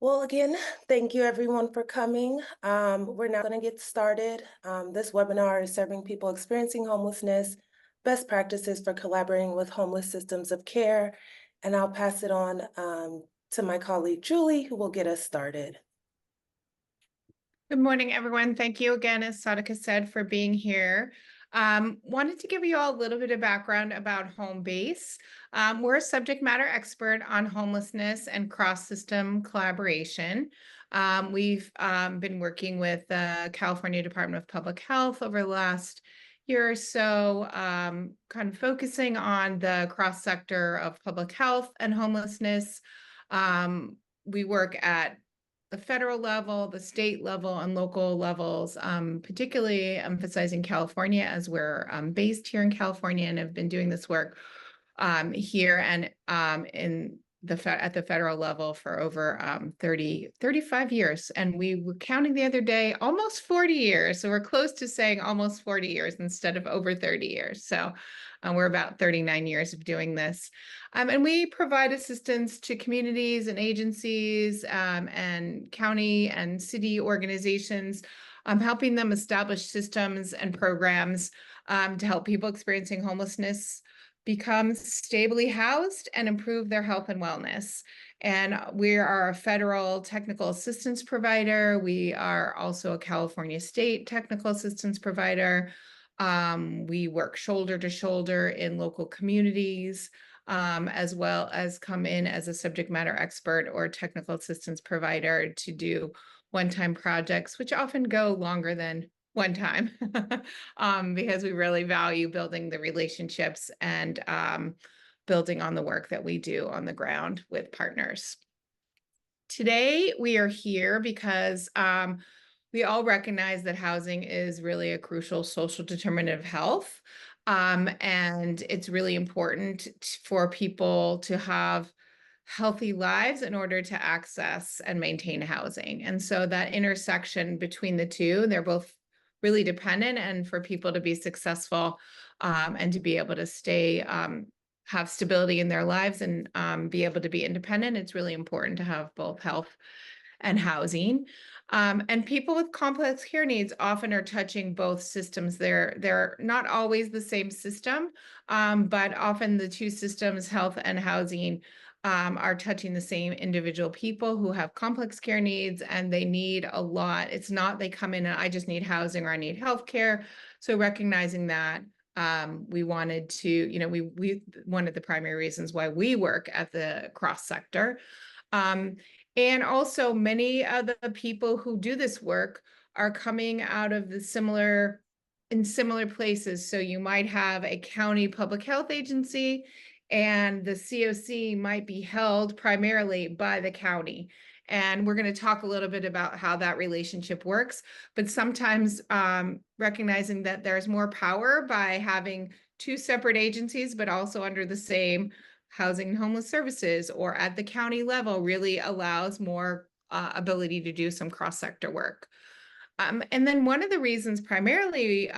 Well, again, thank you everyone for coming. We're now going to get started. This webinar is serving people experiencing homelessness, best practices for collaborating with homeless systems of care. And I'll pass it on to my colleague, Julie, who will get us started. Good morning, everyone. Thank you again, as Sadaka said, for being here. Wanted to give you all a little bit of background about Homebase. We're a subject matter expert on homelessness and cross-system collaboration. We've been working with the California Department of Public Health over the last year or so, kind of focusing on the cross-sector of public health and homelessness. We work at the federal level, the state level, and local levels, particularly emphasizing California, as we're based here in California and have been doing this work here and at the federal level for over 35 years. And we were counting the other day, almost 40 years. So we're close to saying almost 40 years instead of over 30 years. So we're about 39 years of doing this. And we provide assistance to communities and agencies and county and city organizations, helping them establish systems and programs to help people experiencing homelessness become stably housed and improve their health and wellness. And we are a federal technical assistance provider. We are also a California state technical assistance provider. We work shoulder to shoulder in local communities, as well as come in as a subject matter expert or technical assistance provider to do one-time projects, which often go longer than one time, because we really value building the relationships and building on the work that we do on the ground with partners. Today, we are here because we all recognize that housing is really a crucial social determinant of health. And it's really important for people to have healthy lives in order to access and maintain housing. And so that intersection between the two, they're both really dependent. And for people to be successful and to be able to stay, have stability in their lives and be able to be independent, it's really important to have both health and housing. And people with complex care needs often are touching both systems. They're not always the same system, but often the two systems, health and housing, are touching the same individual people who have complex care needs, and they need a lot. It's not they come in and I just need housing or I need health care. So recognizing that, we wanted to, one of the primary reasons why we work at the cross sector. And also many of the people who do this work are coming out of in similar places. So you might have a county public health agency and the COC might be held primarily by the county. And we're going to talk a little bit about how that relationship works, but sometimes recognizing that there's more power by having two separate agencies, but also under the same housing and homeless services or at the county level really allows more ability to do some cross-sector work. And then one of the reasons primarily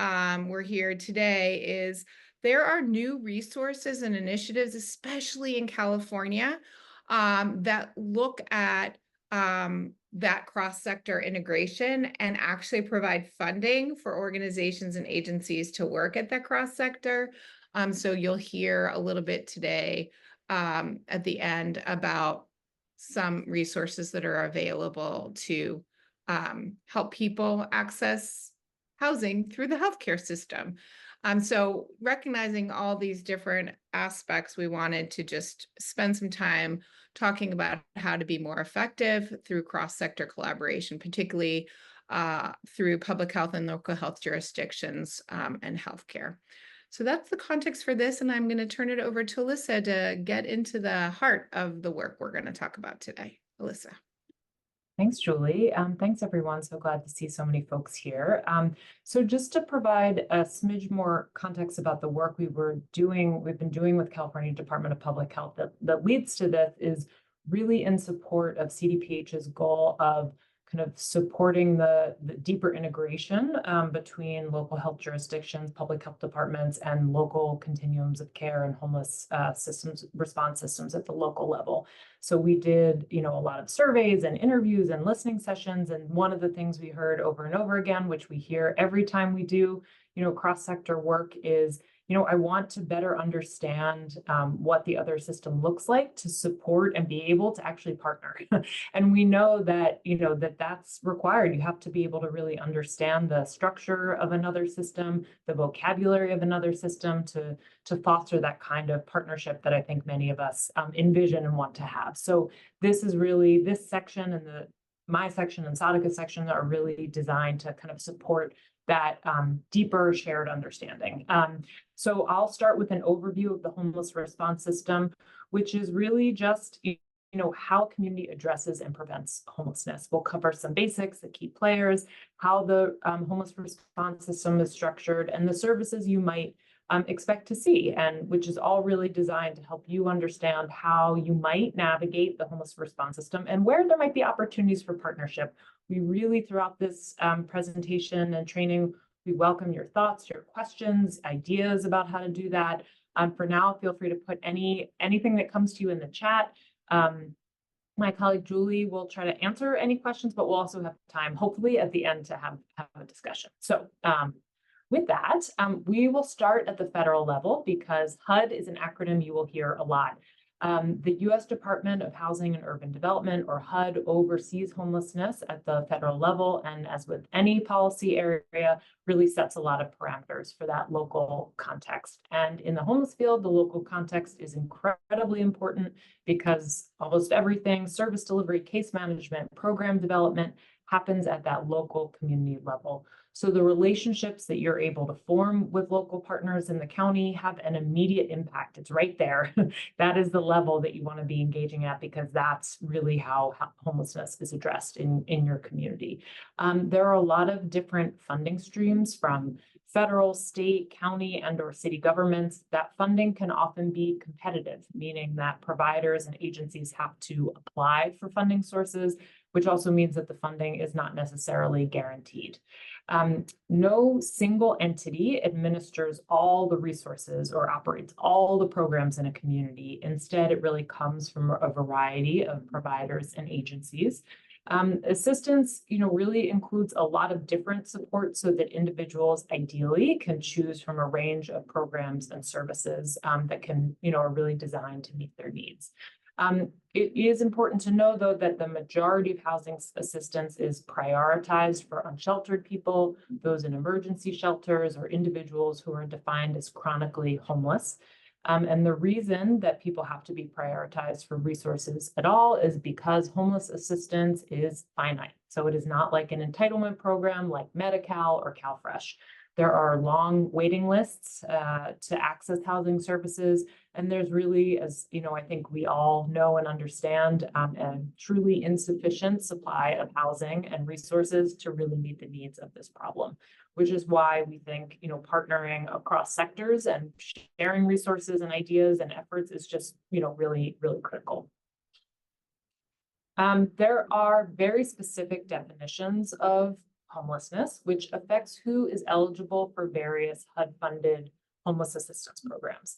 we're here today is there are new resources and initiatives, especially in California, that look at that cross-sector integration and actually provide funding for organizations and agencies to work at that cross-sector. So you'll hear a little bit today at the end about some resources that are available to help people access housing through the healthcare system. So recognizing all these different aspects, we wanted to just spend some time talking about how to be more effective through cross-sector collaboration, particularly through public health and local health jurisdictions and healthcare. So that's the context for this, and I'm going to turn it over to Alyssa to get into the heart of the work we're going to talk about today. Alyssa. Thanks, Julie. Thanks, everyone. So glad to see so many folks here. So just to provide a smidge more context about the work we've been doing with California Department of Public Health that leads to this is really in support of CDPH's goal of kind of supporting the deeper integration between local health jurisdictions, public health departments, and local continuums of care and homeless systems, response systems at the local level. So we did, a lot of surveys and interviews and listening sessions. And one of the things we heard over and over again, which we hear every time we do, cross-sector work is, I want to better understand what the other system looks like to support and be able to actually partner. And we know that, that's required. You have to be able to really understand the structure of another system, the vocabulary of another system to foster that kind of partnership that I think many of us envision and want to have. So this is really, this section and my section and Sadika's section are really designed to kind of support that deeper shared understanding. So I'll start with an overview of the homeless response system, which is really just, how community addresses and prevents homelessness. We'll cover some basics, the key players, how the homeless response system is structured, and the services you might expect to see, and which is all really designed to help you understand how you might navigate the homeless response system and where there might be opportunities for partnership. We really, throughout this presentation and training, we welcome your thoughts, your questions, ideas about how to do that. For now, feel free to put anything that comes to you in the chat. My colleague Julie will try to answer any questions, but we'll also have time, hopefully, at the end to have a discussion. So with that, we will start at the federal level because HUD is an acronym you will hear a lot. The U.S. Department of Housing and Urban Development, or HUD, oversees homelessness at the federal level, and as with any policy area, really sets a lot of parameters for that local context. And in the homeless field, the local context is incredibly important because almost everything, service delivery, case management, program development, happens at that local community level. So the relationships that you're able to form with local partners in the county have an immediate impact. It's right there. That is the level that you want to be engaging at because that's really how homelessness is addressed in your community. There are a lot of different funding streams from federal, state, county, and/or city governments. That funding can often be competitive, meaning that providers and agencies have to apply for funding sources, which also means that the funding is not necessarily guaranteed. No single entity administers all the resources or operates all the programs in a community. Instead, it really comes from a variety of providers and agencies. Assistance, really includes a lot of different support so that individuals ideally can choose from a range of programs and services that can, are really designed to meet their needs. It is important to know, though, that the majority of housing assistance is prioritized for unsheltered people, those in emergency shelters, or individuals who are defined as chronically homeless. And the reason that people have to be prioritized for resources at all is because homeless assistance is finite. So it is not like an entitlement program like Medi-Cal or CalFresh. There are long waiting lists to access housing services. And there's really, as I think we all know and understand, a truly insufficient supply of housing and resources to really meet the needs of this problem, which is why we think, partnering across sectors and sharing resources and ideas and efforts is just, really, really critical. There are very specific definitions of homelessness, which affects who is eligible for various HUD-funded homeless assistance programs.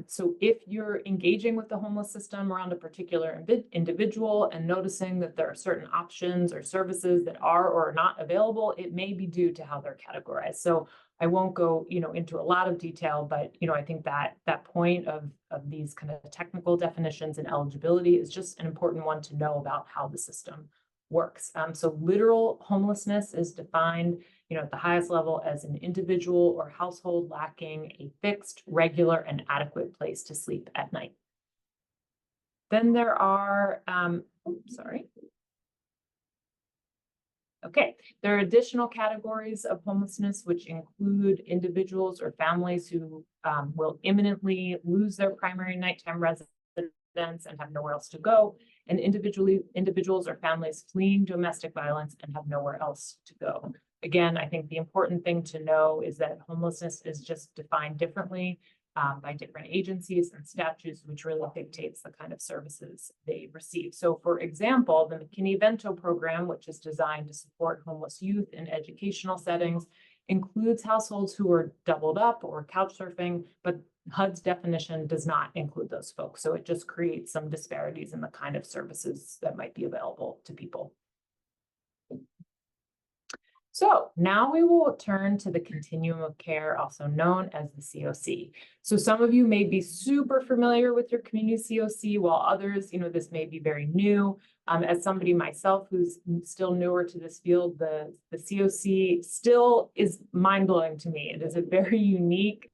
So if you're engaging with the homeless system around a particular individual and noticing that there are certain options or services that are or are not available, it may be due to how they're categorized. So I won't go, into a lot of detail, but, I think that point of these kind of technical definitions and eligibility is just an important one to know about how the system works. So literal homelessness is defined, at the highest level as an individual or household lacking a fixed, regular, and adequate place to sleep at night. Then there are, there are additional categories of homelessness, which include individuals or families who will imminently lose their primary nighttime residence and have nowhere else to go, and individuals or families fleeing domestic violence and have nowhere else to go. Again, I think the important thing to know is that homelessness is just defined differently by different agencies and statutes, which really dictates the kind of services they receive. So for example, the McKinney-Vento program, which is designed to support homeless youth in educational settings, includes households who are doubled up or couch surfing, but HUD's definition does not include those folks. So it just creates some disparities in the kind of services that might be available to people. So now we will turn to the continuum of care, also known as the COC. So some of you may be super familiar with your community COC, while others, this may be very new. As somebody myself who's still newer to this field, the COC still is mind-blowing to me. It is a very unique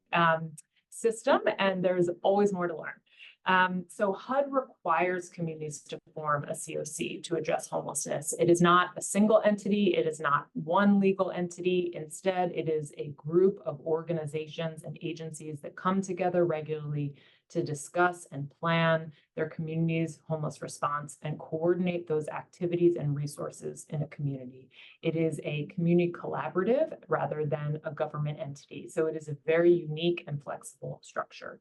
system, and there's always more to learn. So HUD requires communities to form a COC to address homelessness. It is not a single entity. It is not one legal entity. Instead, it is a group of organizations and agencies that come together regularly to discuss and plan their community's homeless response and coordinate those activities and resources in a community. It is a community collaborative rather than a government entity. So it is a very unique and flexible structure.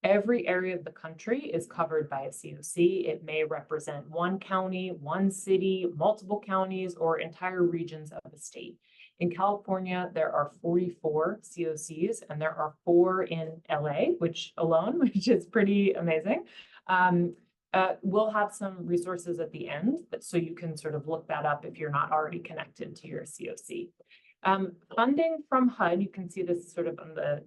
Every area of the country is covered by a COC. It may represent one county, one city, multiple counties, or entire regions of a state. In California, there are 44 COCs, and there are 4 in LA, which is pretty amazing. We'll have some resources at the end, so you can sort of look that up if you're not already connected to your COC. Funding from HUD, you can see this sort of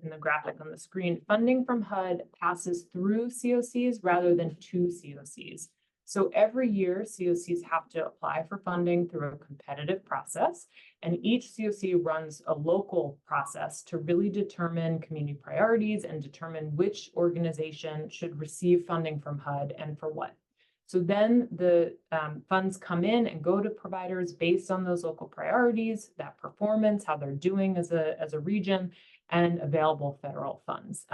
in the graphic on the screen. Funding from HUD passes through COCs rather than to COCs. So every year, COCs have to apply for funding through a competitive process, and each COC runs a local process to really determine community priorities and determine which organization should receive funding from HUD and for what. So then the funds come in and go to providers based on those local priorities, that performance, how they're doing as a region, and available federal funds.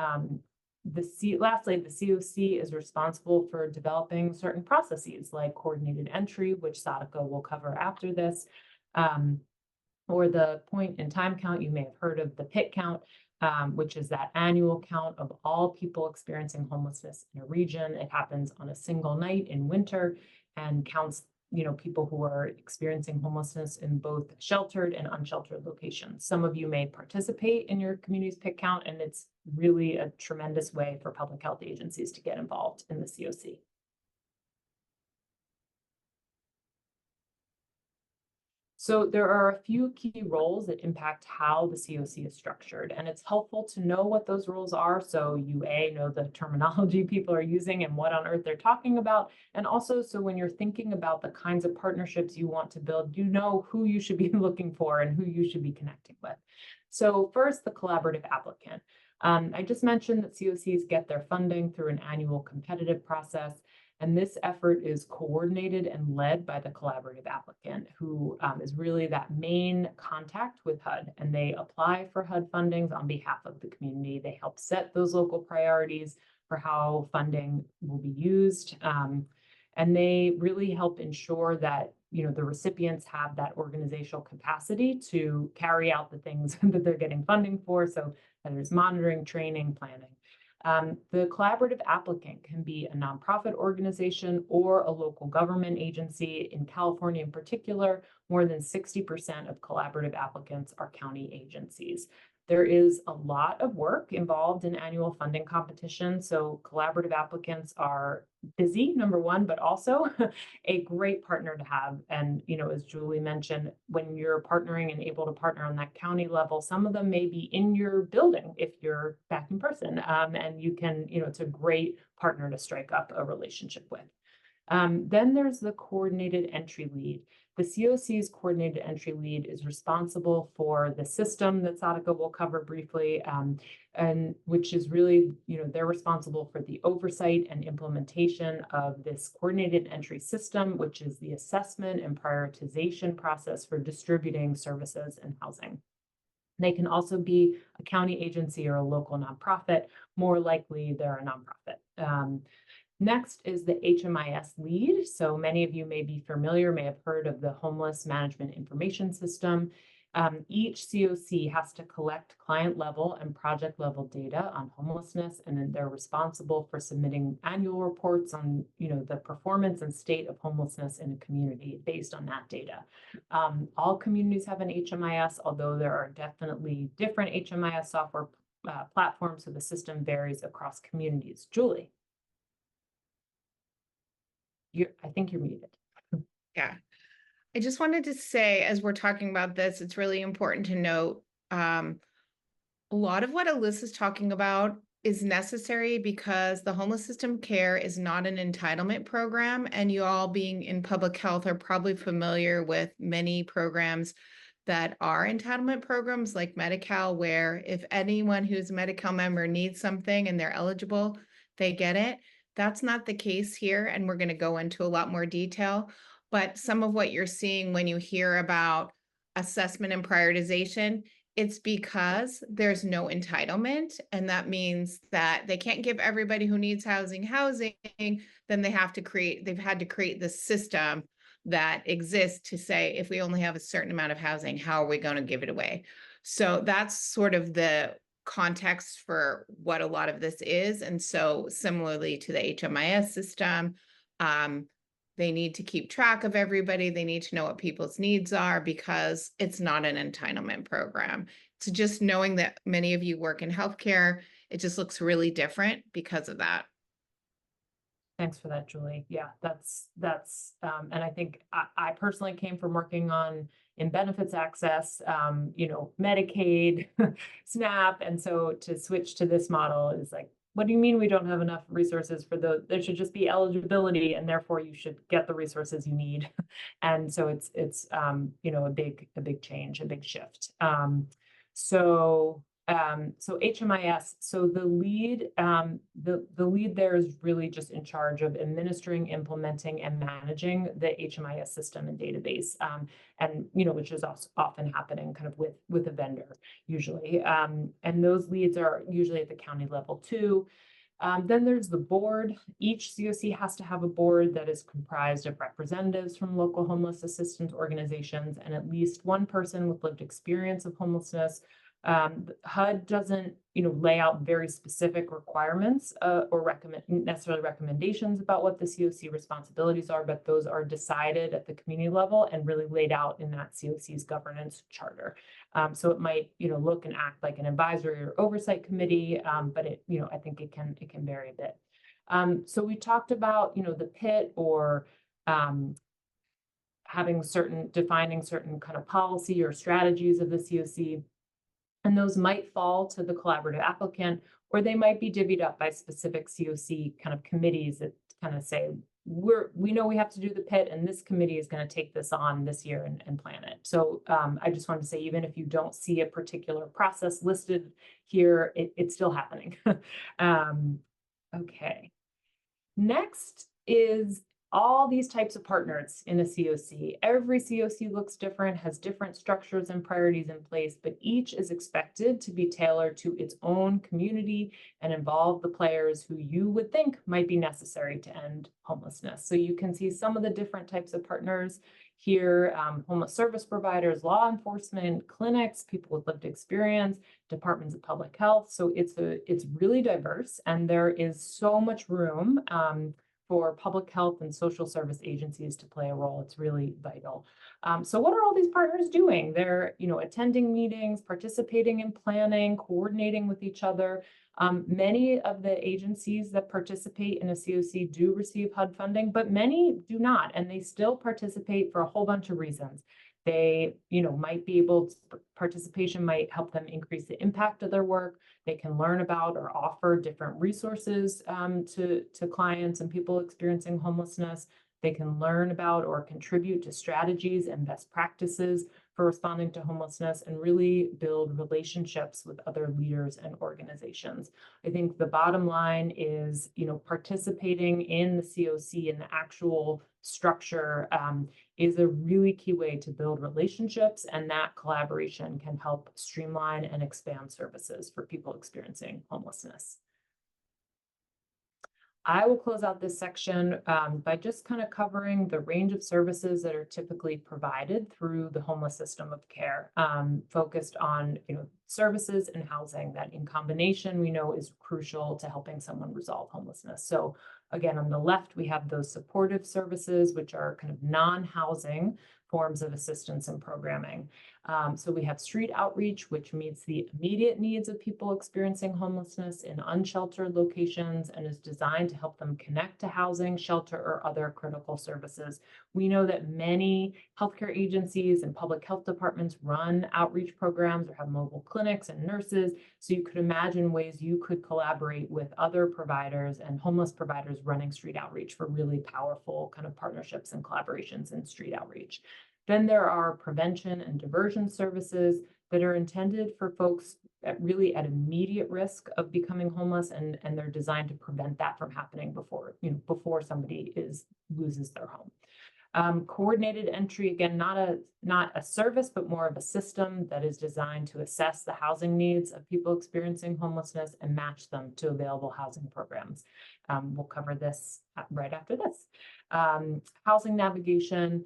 Lastly, the COC is responsible for developing certain processes like coordinated entry, which Sadaka will cover after this, or the point in time count. You may have heard of the PIT count, which is that annual count of all people experiencing homelessness in a region. It happens on a single night in winter and counts, people who are experiencing homelessness in both sheltered and unsheltered locations. Some of you may participate in your community's PIT count, and it's really a tremendous way for public health agencies to get involved in the COC. So there are a few key roles that impact how the COC is structured, and it's helpful to know what those roles are so you know the terminology people are using and what on earth they're talking about, and also so when you're thinking about the kinds of partnerships you want to build, you know who you should be looking for and who you should be connecting with. So first, the collaborative applicant. I just mentioned that COCs get their funding through an annual competitive process. And this effort is coordinated and led by the collaborative applicant, who is really that main contact with HUD. And they apply for HUD fundings on behalf of the community. They help set those local priorities for how funding will be used. And they really help ensure that the recipients have that organizational capacity to carry out the things that they're getting funding for. So there's monitoring, training, planning. The collaborative applicant can be a nonprofit organization or a local government agency. In California in particular, more than 60% of collaborative applicants are county agencies. There is a lot of work involved in annual funding competition, so collaborative applicants are busy, number one, but also a great partner to have. And, as Julie mentioned, when you're partnering and able to partner on that county level, some of them may be in your building if you're back in person, and you can, it's a great partner to strike up a relationship with. Then there's the coordinated entry lead. The COC's coordinated entry lead is responsible for the system that Sadaka will cover briefly, and which is really, they're responsible for the oversight and implementation of this coordinated entry system, which is the assessment and prioritization process for distributing services and housing. They can also be a county agency or a local nonprofit. More likely, they're a nonprofit. Next is the HMIS lead. So many of you may be familiar, may have heard of the Homeless Management Information System. Each COC has to collect client level and project level data on homelessness, and then they're responsible for submitting annual reports on, the performance and state of homelessness in a community based on that data. All communities have an HMIS, although there are definitely different HMIS software platforms, so the system varies across communities. Julie, I think you're muted. Yeah. I just wanted to say, as we're talking about this, it's really important to note a lot of what Alyssa's talking about is necessary because the homeless system care is not an entitlement program, and you all being in public health are probably familiar with many programs that are entitlement programs like Medi-Cal, where if anyone who's a Medi-Cal member needs something and they're eligible, they get it. That's not the case here, and we're going to go into a lot more detail. But some of what you're seeing when you hear about assessment and prioritization, it's because there's no entitlement, and that means that they can't give everybody who needs housing, then they've had to create the system that exists to say, if we only have a certain amount of housing, how are we going to give it away? So that's sort of the context for what a lot of this is. And so similarly to the HMIS system, they need to keep track of everybody. They need to know what people's needs are because it's not an entitlement program. So just knowing that many of you work in healthcare, it just looks really different because of that. Thanks for that, Julie. Yeah, and I think I personally came from working in benefits access, Medicaid, SNAP. And so to switch to this model is like, what do you mean we don't have enough resources for those? There should just be eligibility, and therefore you should get the resources you need. And so it's a big change, a big shift. So HMIS, so the lead there is really just in charge of administering, implementing, and managing the HMIS system and database, and which is also often happening kind of with a vendor usually, and those leads are usually at the county level too. Then there's the board. Each COC has to have a board that is comprised of representatives from local homeless assistance organizations and at least one person with lived experience of homelessness. HUD doesn't, lay out very specific requirements or necessarily recommendations about what the COC responsibilities are, but those are decided at the community level and really laid out in that COC's governance charter. So it might, look and act like an advisory or oversight committee, but I think it can vary a bit. So we talked about, the PIT or defining certain kind of policy or strategies of the COC. And those might fall to the collaborative applicant, or they might be divvied up by specific COC kind of committees that kind of say, we know we have to do the PIT, and this committee is going to take this on this year and plan it. So I just wanted to say, even if you don't see a particular process listed here, it's still happening. Okay. Next is all these types of partners in a COC. Every COC looks different, has different structures and priorities in place, but each is expected to be tailored to its own community and involve the players who you would think might be necessary to end homelessness. So you can see some of the different types of partners here: homeless service providers, law enforcement, clinics, people with lived experience, departments of public health. So it's really diverse, and there is so much room for public health and social service agencies to play a role. It's really vital. So what are all these partners doing? They're, attending meetings, participating in planning, coordinating with each other. Many of the agencies that participate in a COC do receive HUD funding, but many do not, and they still participate for a whole bunch of reasons. They, might be able to, participation might help them increase the impact of their work. They can learn about or offer different resources to clients and people experiencing homelessness. They can learn about or contribute to strategies and best practices for responding to homelessness and really build relationships with other leaders and organizations. I think the bottom line is, participating in the COC and the actual structure is a really key way to build relationships, and that collaboration can help streamline and expand services for people experiencing homelessness. I will close out this section by just kind of covering the range of services that are typically provided through the homeless system of care, focused on services and housing that in combination we know is crucial to helping someone resolve homelessness. So again, on the left, we have those supportive services, which are kind of non-housing forms of assistance and programming. So we have street outreach, which meets the immediate needs of people experiencing homelessness in unsheltered locations and is designed to help them connect to housing, shelter, or other critical services. We know that many healthcare agencies and public health departments run outreach programs or have mobile clinics and nurses. So you could imagine ways you could collaborate with other providers and homeless providers running street outreach for really powerful kind of partnerships and collaborations in street outreach. Then there are prevention and diversion services that are intended for folks really at immediate risk of becoming homeless, and they're designed to prevent that from happening before somebody loses their home. Coordinated entry, again, not a service, but more of a system that is designed to assess the housing needs of people experiencing homelessness and match them to available housing programs. We'll cover this right after this. Housing navigation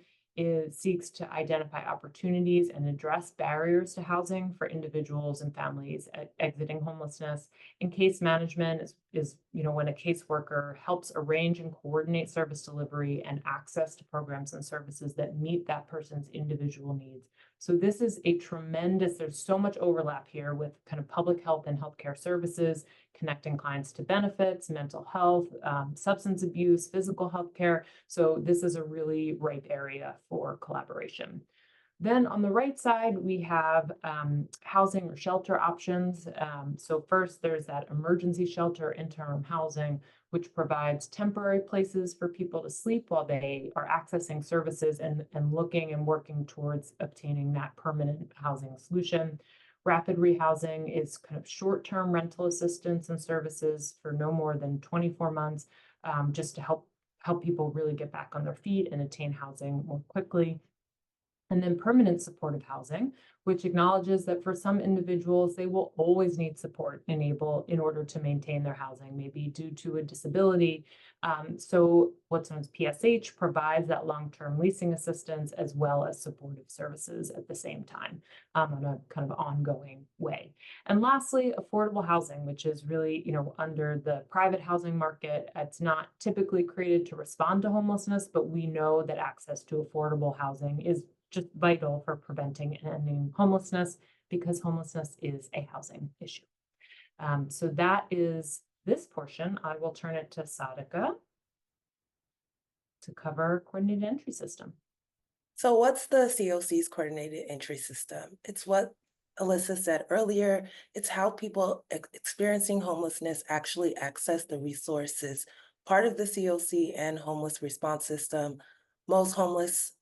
seeks to identify opportunities and address barriers to housing for individuals and families exiting homelessness. And case management is when a caseworker helps arrange and coordinate service delivery and access to programs and services that meet that person's individual needs. So this is there's so much overlap here with kind of public health and healthcare services, connecting clients to benefits, mental health, substance abuse, physical health care. So this is a really ripe area for collaboration. Then on the right side, we have housing or shelter options. So first, there's that emergency shelter, interim housing, which provides temporary places for people to sleep while they are accessing services and looking and working towards obtaining that permanent housing solution. Rapid rehousing is kind of short-term rental assistance and services for no more than 24 months, just to help people really get back on their feet and attain housing more quickly. And then permanent supportive housing, which acknowledges that for some individuals, they will always need support in order to maintain their housing, maybe due to a disability. So what's known as PSH provides that long-term leasing assistance as well as supportive services at the same time, on a kind of ongoing way. And lastly, affordable housing, which is really, under the private housing market. It's not typically created to respond to homelessness, but we know that access to affordable housing is just vital for preventing and ending homelessness, because homelessness is a housing issue. So that is this portion. I will turn it to Sadika to cover coordinated entry system. So what's the COC's coordinated entry system? It's what Alyssa said earlier. It's how people experiencing homelessness actually access the resources, part of the COC and homeless response system. Most homeless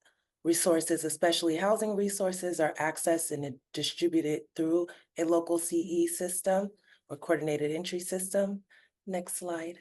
resources, especially housing resources, are accessed and distributed through a local CE system or coordinated entry system. Next slide.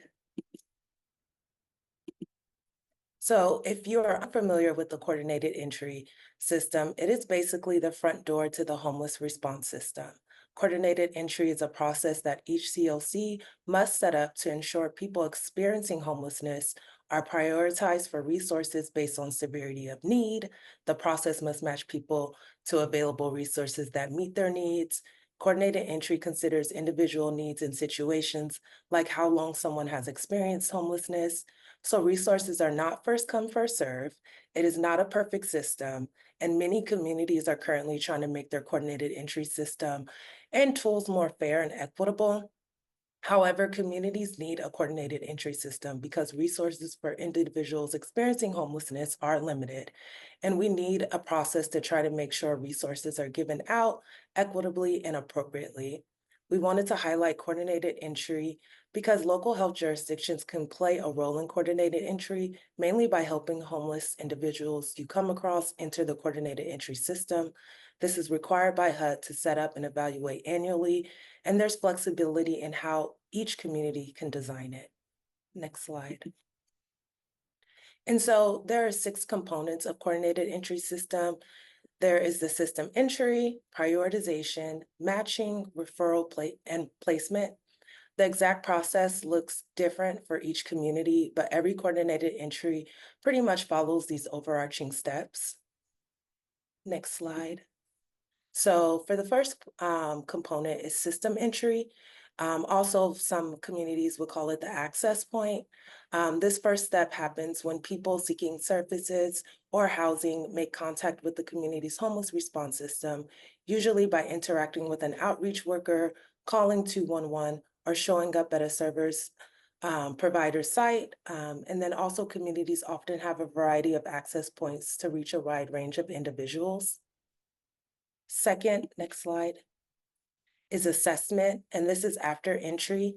So if you're unfamiliar with the coordinated entry system, it is basically the front door to the homeless response system. Coordinated entry is a process that each COC must set up to ensure people experiencing homelessness are prioritized for resources based on severity of need. The process must match people to available resources that meet their needs. Coordinated entry considers individual needs and situations, like how long someone has experienced homelessness. So resources are not first come, first serve. It is not a perfect system, and many communities are currently trying to make their coordinated entry system and tools more fair and equitable. However, communities need a coordinated entry system because resources for individuals experiencing homelessness are limited, and we need a process to try to make sure resources are given out equitably and appropriately. We wanted to highlight coordinated entry because local health jurisdictions can play a role in coordinated entry, mainly by helping homeless individuals you come across enter the coordinated entry system. This is required by HUD to set up and evaluate annually, and there's flexibility in how each community can design it. Next slide. And so there are 6 components of coordinated entry system. There is the system entry, prioritization, matching, referral and placement. The exact process looks different for each community, but every coordinated entry pretty much follows these overarching steps. Next slide. So for the first component is system entry. Also, some communities would call it the access point. This first step happens when people seeking services or housing make contact with the community's homeless response system, usually by interacting with an outreach worker, calling 211, or showing up at a service provider site. And then also communities often have a variety of access points to reach a wide range of individuals. Second, next slide, is assessment, and this is after entry.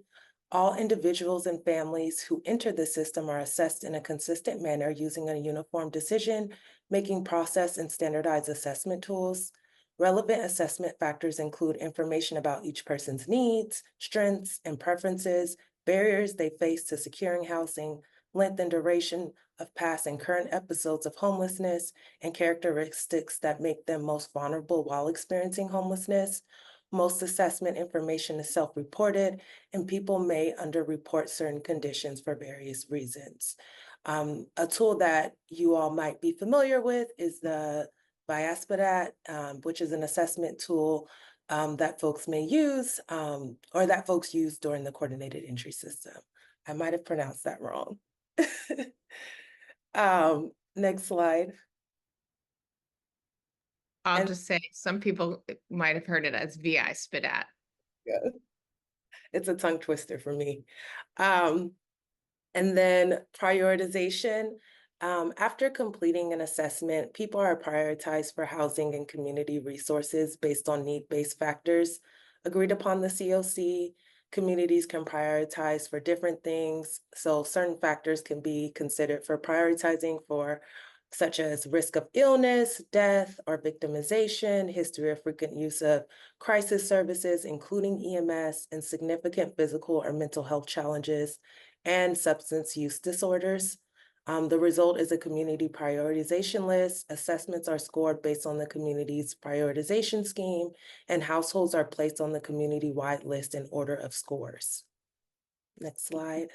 All individuals and families who enter the system are assessed in a consistent manner using a uniform decision-making process and standardized assessment tools. Relevant assessment factors include information about each person's needs, strengths, and preferences, barriers they face to securing housing, length and duration of past and current episodes of homelessness, and characteristics that make them most vulnerable while experiencing homelessness. Most assessment information is self-reported, and people may underreport certain conditions for various reasons. A tool that you all might be familiar with is the Biaspidat, which is an assessment tool that folks may use or that folks use during the coordinated entry system. I might have pronounced that wrong. Next slide. I'll And just say some people might have heard it as VI Spidat. yeah, it's a tongue twister for me. And then prioritization. After completing an assessment, people are prioritized for housing and community resources based on need-based factors agreed upon the COC. Communities can prioritize for different things. So certain factors can be considered for prioritizing for, such as risk of illness, death, or victimization, history of frequent use of crisis services, including EMS, and significant physical or mental health challenges, and substance use disorders. The result is a community prioritization list. Assessments are scored based on the community's prioritization scheme, and households are placed on the community-wide list in order of scores. Next slide.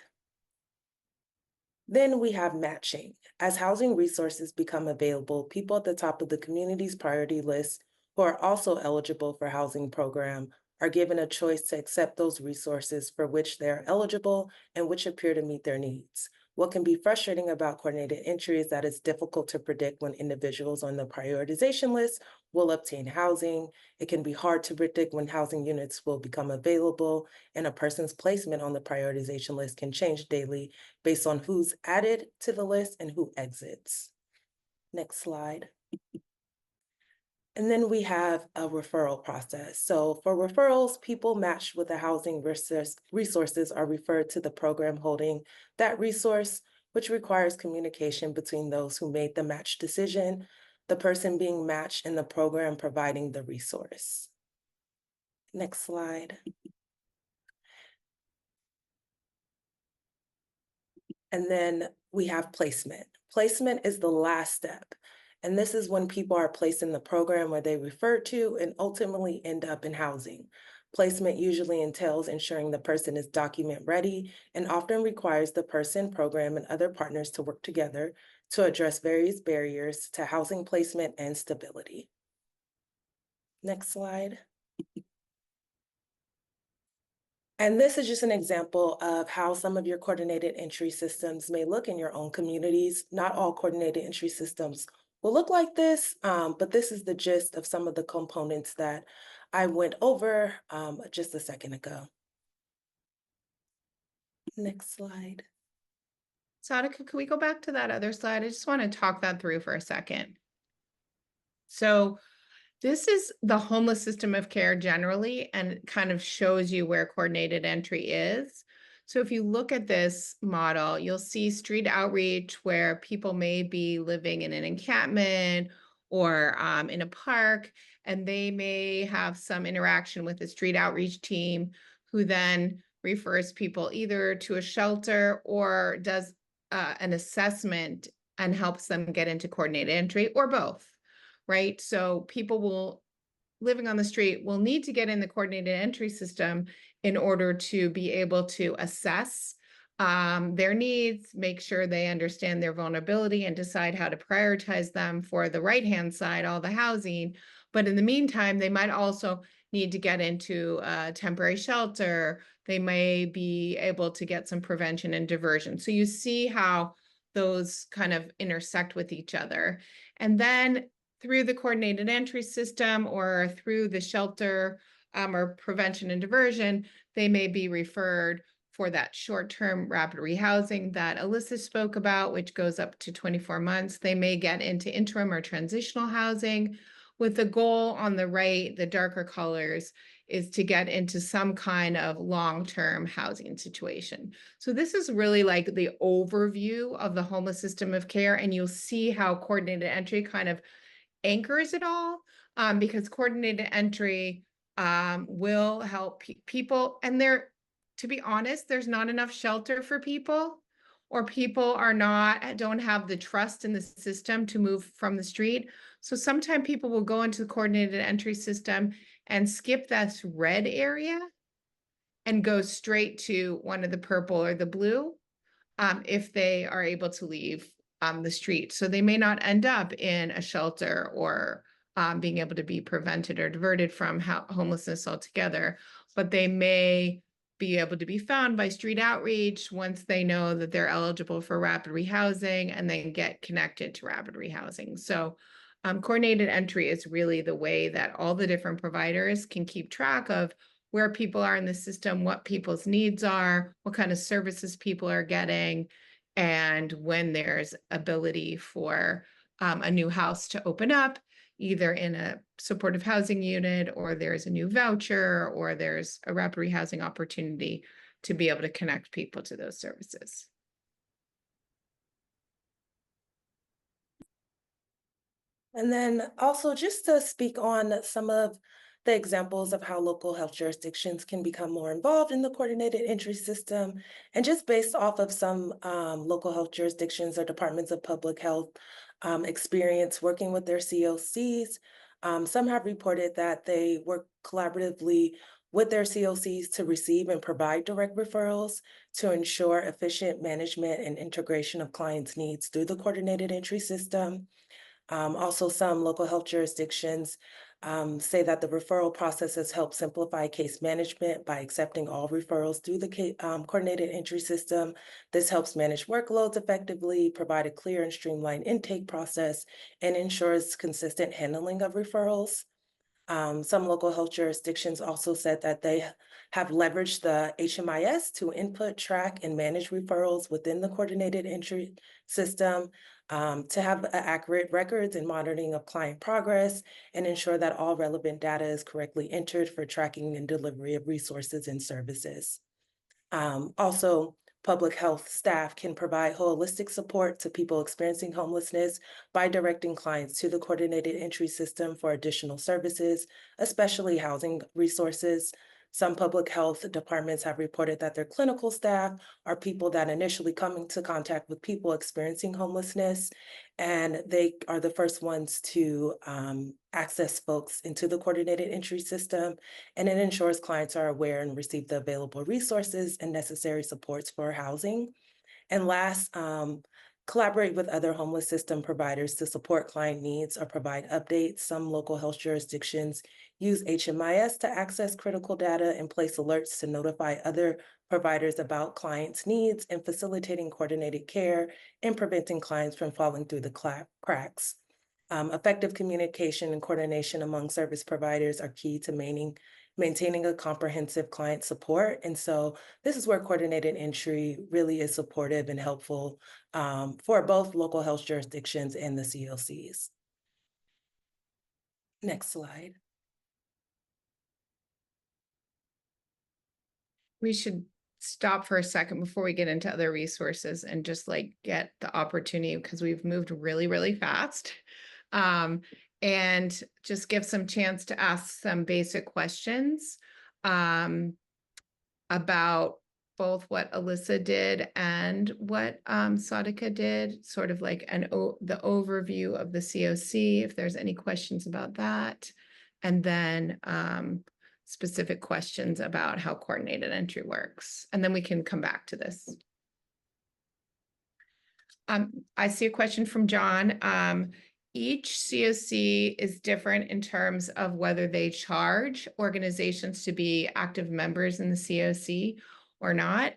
Then we have matching. As housing resources become available, people at the top of the community's priority list who are also eligible for housing program are given a choice to accept those resources for which they're eligible and which appear to meet their needs. What can be frustrating about coordinated entry is that it's difficult to predict when individuals on the prioritization list will obtain housing. It can be hard to predict when housing units will become available, and a person's placement on the prioritization list can change daily based on who's added to the list and who exits. Next slide. And then we have a referral process. So for referrals, people matched with the housing resources are referred to the program holding that resource, which requires communication between those who made the match decision, the person being matched, and the program providing the resource. Next slide. And then we have placement. Placement is the last step. And this is when people are placed in the program where they refer to and ultimately end up in housing. Placement usually entails ensuring the person is document ready and often requires the person, program, and other partners to work together to address various barriers to housing placement and stability. Next slide. And this is just an example of how some of your coordinated entry systems may look in your own communities. Not all coordinated entry systems will look like this, but this is the gist of some of the components that I went over just a second ago. Next slide. Sadaka, can we go back to that other slide? I just want to talk that through for a second. So this is the homeless system of care generally, and it kind of shows you where coordinated entry is. So if you look at this model, you'll see street outreach where people may be living in an encampment or in a park, and they may have some interaction with the street outreach team who then refers people either to a shelter or does an assessment and helps them get into coordinated entry or both. Right? So people will living on the street will need to get in the coordinated entry system in order to be able to assess their needs, make sure they understand their vulnerability, and decide how to prioritize them for the right-hand side, all the housing. But in the meantime, they might also need to get into a temporary shelter. They may be able to get some prevention and diversion. So you see how those kind of intersect with each other. And then through the coordinated entry system or through the shelter or prevention and diversion, they may be referred for that short-term rapid rehousing that Alyssa spoke about, which goes up to 24 months. They may get into interim or transitional housing, with the goal on the right, the darker colors, is to get into some kind of long-term housing situation. So this is really like the overview of the homeless system of care, and you'll see how coordinated entry kind of anchors it all, because coordinated entry will help people. And to be honest, there's not enough shelter for people, or people don't have the trust in the system to move from the street. So sometimes people will go into the coordinated entry system and skip that red area and go straight to one of the purple or the blue, if they are able to leave the street. So they may not end up in a shelter or being able to be prevented or diverted from homelessness altogether, but they may be able to be found by street outreach once they know that they're eligible for rapid rehousing, and then get connected to rapid rehousing. So coordinated entry is really the way that all the different providers can keep track of where people are in the system, what people's needs are, what kind of services people are getting, and when there's ability for a new house to open up, either in a supportive housing unit, or there's a new voucher, or there's a rapid rehousing opportunity to be able to connect people to those services. And then also just to speak on some of the examples of how local health jurisdictions can become more involved in the coordinated entry system, and just based off of some local health jurisdictions or departments of public health experience working with their COCs. Some have reported that they work collaboratively with their COCs to receive and provide direct referrals to ensure efficient management and integration of clients' needs through the coordinated entry system. Also, some local health jurisdictions say that the referral process has helped simplify case management by accepting all referrals through the coordinated entry system. This helps manage workloads effectively, provide a clear and streamlined intake process, and ensures consistent handling of referrals. Some local health jurisdictions also said that they have leveraged the HMIS to input, track, and manage referrals within the coordinated entry system, to have accurate records and monitoring of client progress, and ensure that all relevant data is correctly entered for tracking and delivery of resources and services. Also, public health staff can provide holistic support to people experiencing homelessness by directing clients to the coordinated entry system for additional services, especially housing resources. Some public health departments have reported that their clinical staff are people that initially come into contact with people experiencing homelessness, and they are the first ones to access folks into the coordinated entry system, and it ensures clients are aware and receive the available resources and necessary supports for housing. And last, collaborate with other homeless system providers to support client needs or provide updates. Some local health jurisdictions use HMIS to access critical data and place alerts to notify other providers about clients' needs, and facilitating coordinated care and preventing clients from falling through the cracks. Effective communication and coordination among service providers are key to maintaining a comprehensive client support. And so this is where coordinated entry really is supportive and helpful for both local health jurisdictions and the CLCs. Next slide. We should stop for a second before we get into other resources and just like get the opportunity, because we've moved really, really fast. And just give some chance to ask some basic questions about both what Alyssa did and what Sadika did, sort of like the overview of the COC, if there's any questions about that. and then specific questions about how coordinated entry works. And then we can come back to this. I see a question from John. Each COC is different in terms of whether they charge organizations to be active members in the COC or not.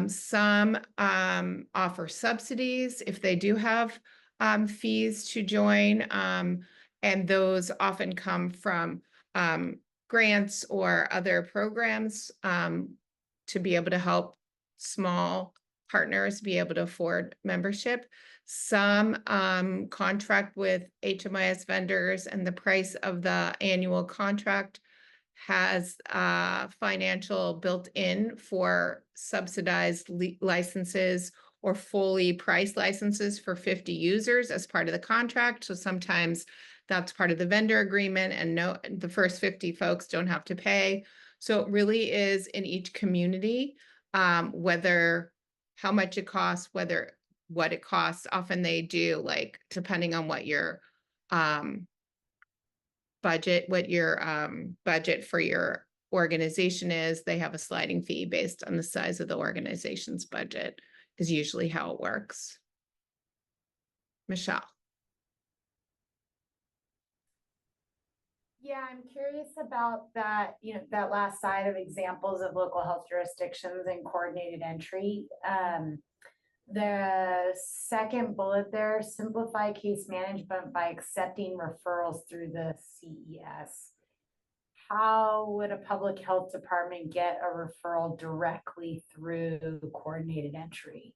Some offer subsidies if they do have fees to join, and those often come from grants or other programs to be able to help small partners be able to afford membership. Some contract with HMIS vendors, and the price of the annual contract has financial built in for subsidized licenses or fully priced licenses for 50 users as part of the contract. So sometimes that's part of the vendor agreement, and the first 50 folks don't have to pay. So it really is in each community, whether how much it costs, what it costs. Often they do, like, depending on what your budget for your organization is, they have a sliding fee based on the size of the organization's budget, is usually how it works. Michelle. Yeah, I'm curious about that, that last side of examples of local health jurisdictions and coordinated entry. The second bullet there, simplify case management by accepting referrals through the CES. How would a public health department get a referral directly through coordinated entry?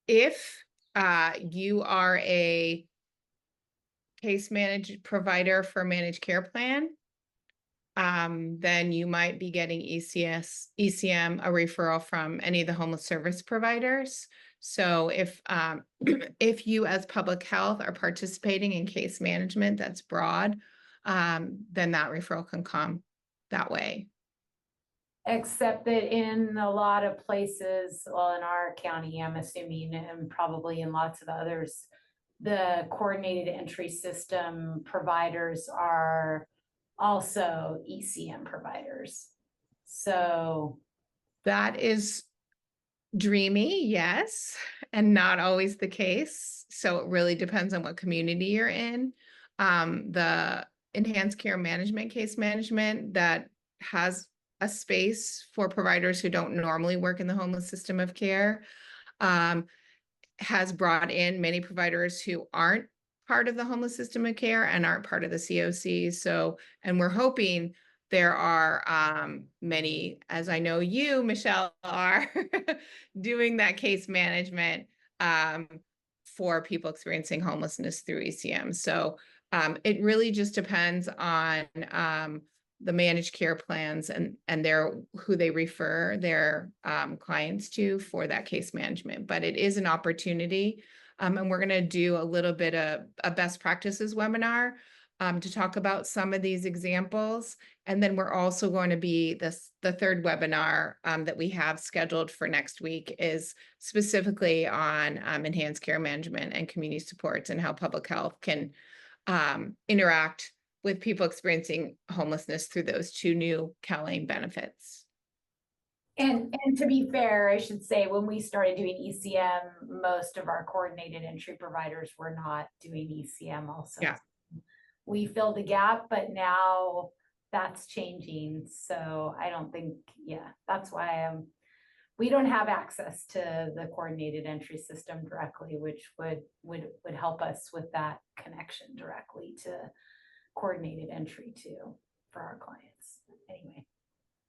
If you are a case managed provider for managed care plan, then you might be getting ECM, a referral from any of the homeless service providers. So if if you as public health are participating in case management that's broad, then that referral can come that way. Except that in a lot of places, well, in our county, I'm assuming, and probably in lots of others, the coordinated entry system providers are also ECM providers. So that is dreamy, yes, and not always the case. So it really depends on what community you're in. The enhanced care management, case management, that has a space for providers who don't normally work in the homeless system of care, has brought in many providers who aren't part of the homeless system of care and aren't part of the COC. So, and we're hoping there are many, as I know you, Michelle, are doing that case management for people experiencing homelessness through ECM. So it really just depends on the managed care plans and who they refer their clients to for that case management. But it is an opportunity. And we're going to do a little bit of a best practices webinar to talk about some of these examples. And then we're also going to be the third webinar that we have scheduled for next week is specifically on enhanced care management and community supports and how public health can interact with people experiencing homelessness through those two new CalAIM benefits. And to be fair, I should say, when we started doing ECM, most of our coordinated entry providers were not doing ECM also. Yeah. We filled the gap, but now that's changing. So I don't think, that's why we don't have access to the coordinated entry system directly, which would help us with that connection directly to coordinated entry too for our clients. Anyway,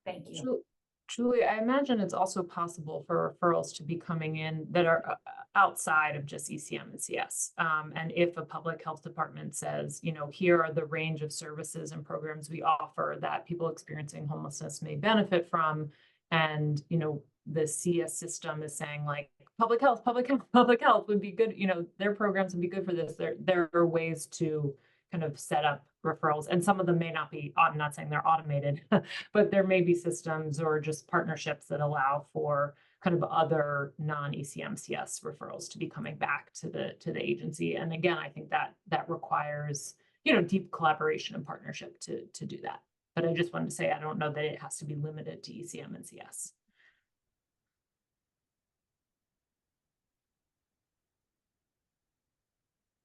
thank you. Julie, I imagine it's also possible for referrals to be coming in that are outside of just ECM and CS. And if a public health department says, here are the range of services and programs we offer that people experiencing homelessness may benefit from, and, the CS system is saying, like, public health would be good, their programs would be good for this. There are ways to kind of set up referrals, and some of them may not be, I'm not saying they're automated, but there may be systems or just partnerships that allow for kind of other non-ECM CS referrals to be coming back to the agency. And again, I think that requires deep collaboration and partnership to do that. But I just wanted to say, I don't know that it has to be limited to ECM and CS.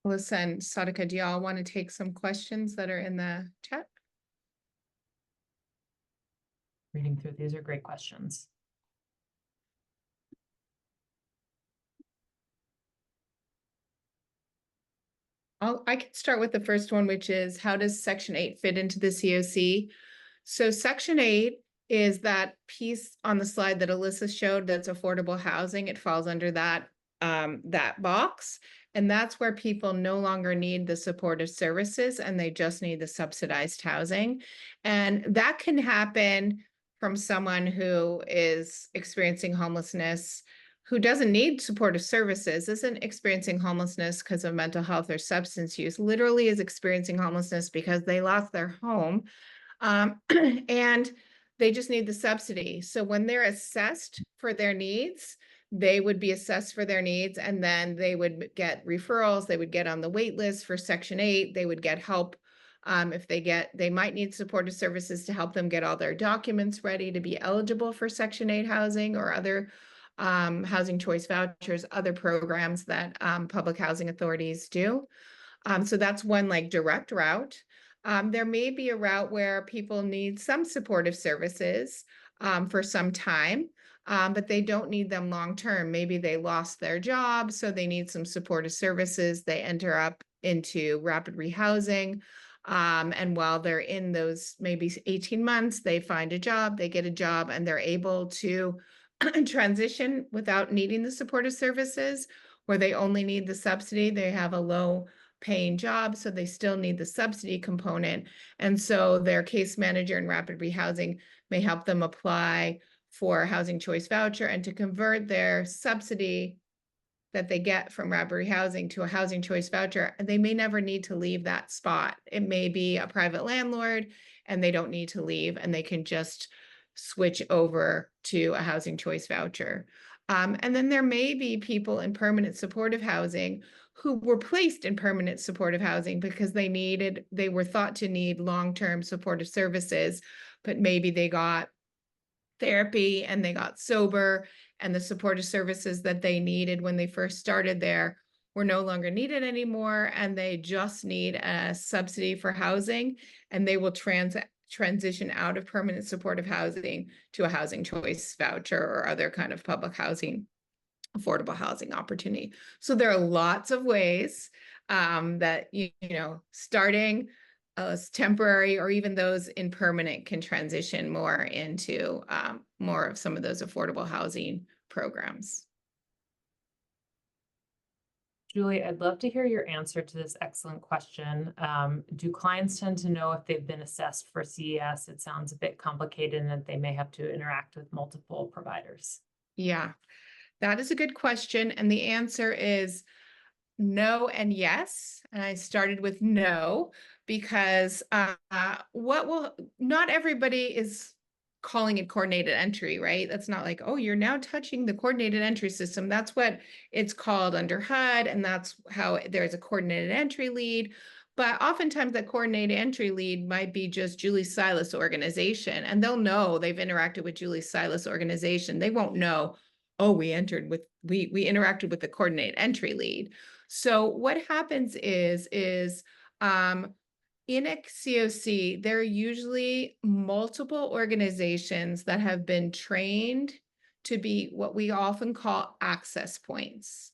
Alyssa and Sadika, do y'all want to take some questions that are in the chat? Reading through, these are great questions. I can start with the first one, which is how does Section 8 fit into the COC? So Section 8 is that piece on the slide that Alyssa showed that's affordable housing. It falls under that box. And that's where people no longer need the supportive services and they just need the subsidized housing. And that can happen from someone who is experiencing homelessness, who doesn't need supportive services, isn't experiencing homelessness because of mental health or substance use, literally is experiencing homelessness because they lost their home. And they just need the subsidy. So when they're assessed for their needs, they would be assessed for their needs, and then they would get referrals. They would get on the wait list for Section 8. They would get help if they might need supportive services to help them get all their documents ready to be eligible for Section 8 housing or other housing choice vouchers, other programs that public housing authorities do. So that's one like direct route. There may be a route where people need some supportive services for some time, but they don't need them long term. Maybe they lost their job, so they need some supportive services. They enter up into rapid rehousing. And while they're in those maybe 18 months, they find a job, they get a job, and they're able to transition without needing the supportive services, where they only need the subsidy. They have a low paying job, so they still need the subsidy component. And so their case manager in rapid rehousing may help them apply for a housing choice voucher and to convert their subsidy that they get from rapid rehousing to a housing choice voucher. And they may never need to leave that spot. It may be a private landlord and they don't need to leave and they can just switch over to a housing choice voucher. And then there may be people in permanent supportive housing who were placed in permanent supportive housing because they were thought to need long-term supportive services, but maybe they got therapy and they got sober and the supportive services that they needed when they first started there were no longer needed anymore, and they just need a subsidy for housing, and they will transition out of permanent supportive housing to a housing choice voucher or other kind of public housing, affordable housing opportunity. So there are lots of ways that, starting as temporary or even those in permanent can transition more into more of some of those affordable housing programs. Julie, I'd love to hear your answer to this excellent question. Do clients tend to know if they've been assessed for CES? It sounds a bit complicated and that they may have to interact with multiple providers. Yeah, that is a good question. And the answer is no and yes. And I started with no because not everybody is calling it coordinated entry, right? That's not like, oh, you're now touching the coordinated entry system. That's what it's called under HUD, and that's how there's a coordinated entry lead. But oftentimes that coordinated entry lead might be just Julie Silas organization, and they'll know they've interacted with Julie Silas organization. They won't know, oh, we interacted with the coordinated entry lead. So what happens is in a COC, there are usually multiple organizations that have been trained to be what we often call access points.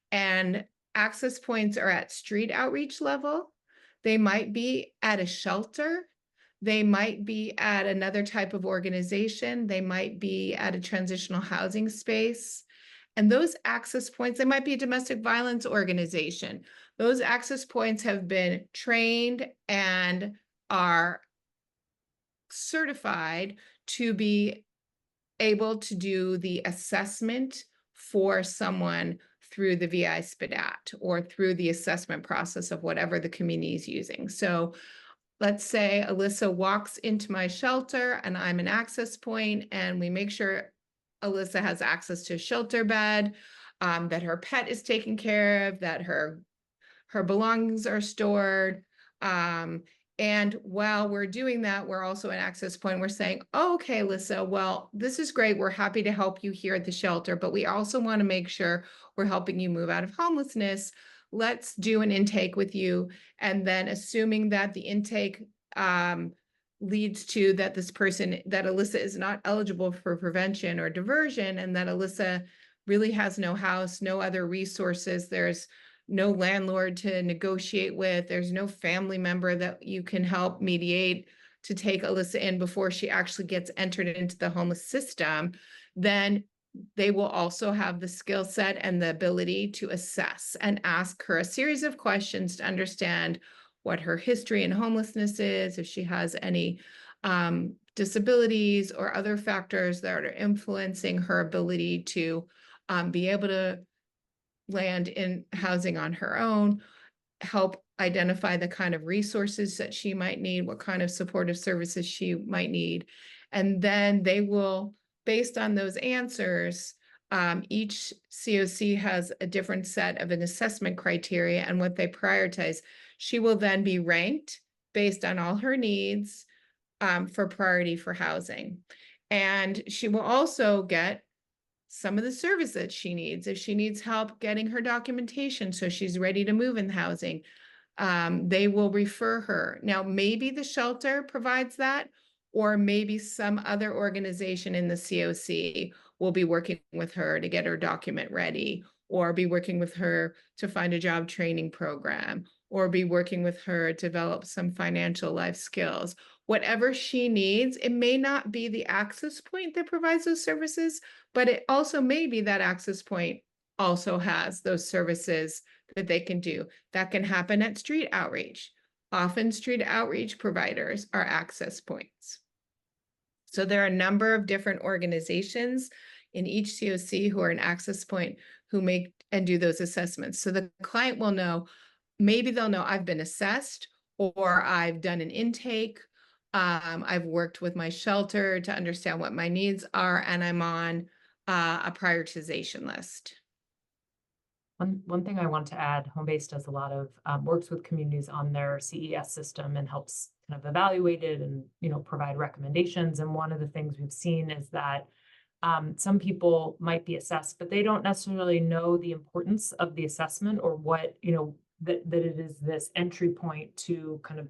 And access points are at street outreach level. They might be at a shelter. They might be at another type of organization. They might be at a transitional housing space. And those access points, they might be a domestic violence organization. Those access points have been trained and are certified to be able to do the assessment for someone through the VI SPDAT or through the assessment process of whatever the community is using. So let's say Alyssa walks into my shelter and I'm an access point, and we make sure Alyssa has access to a shelter bed, that her pet is taken care of, that her belongings are stored, And while we're doing that, we're also an access point. We're saying, oh, okay, Alyssa, well, this is great. We're happy to help you here at the shelter, but we also want to make sure we're helping you move out of homelessness. Let's do an intake with you. And then assuming that the intake leads to that this person, that Alyssa is not eligible for prevention or diversion, and that Alyssa really has no house, no other resources. There's no landlord to negotiate with. There's no family member that you can help mediate to take Alyssa in before she actually gets entered into the homeless system. Then they will also have the skill set and the ability to assess and ask her a series of questions to understand what her history in homelessness is, if she has any disabilities or other factors that are influencing her ability to be able to land in housing on her own, help identify the kind of resources that she might need, what kind of supportive services she might need. And then they will, based on those answers, each COC has a different set of an assessment criteria and what they prioritize. She will then be ranked based on all her needs for priority for housing. And she will also get some of the service that she needs. If she needs help getting her documentation so she's ready to move in housing, they will refer her. Now, maybe the shelter provides that, or maybe some other organization in the COC will be working with her to get her document ready, or be working with her to find a job training program, or be working with her to develop some financial life skills. Whatever she needs, it may not be the access point that provides those services, but it also may be that access point also has those services that they can do. That can happen at street outreach. Often street outreach providers are access points. So there are a number of different organizations in each COC who are an access point who make and do those assessments. So the client will know, maybe they'll know I've been assessed, or I've done an intake. I've worked with my shelter to understand what my needs are, and I'm on a prioritization list. One thing I want to add, Homebase does a lot of works with communities on their CES system and helps kind of evaluate it and, you know, provide recommendations. And one of the things we've seen is that some people might be assessed, but they don't necessarily know the importance of the assessment, or what, you know, that it is this entry point to kind of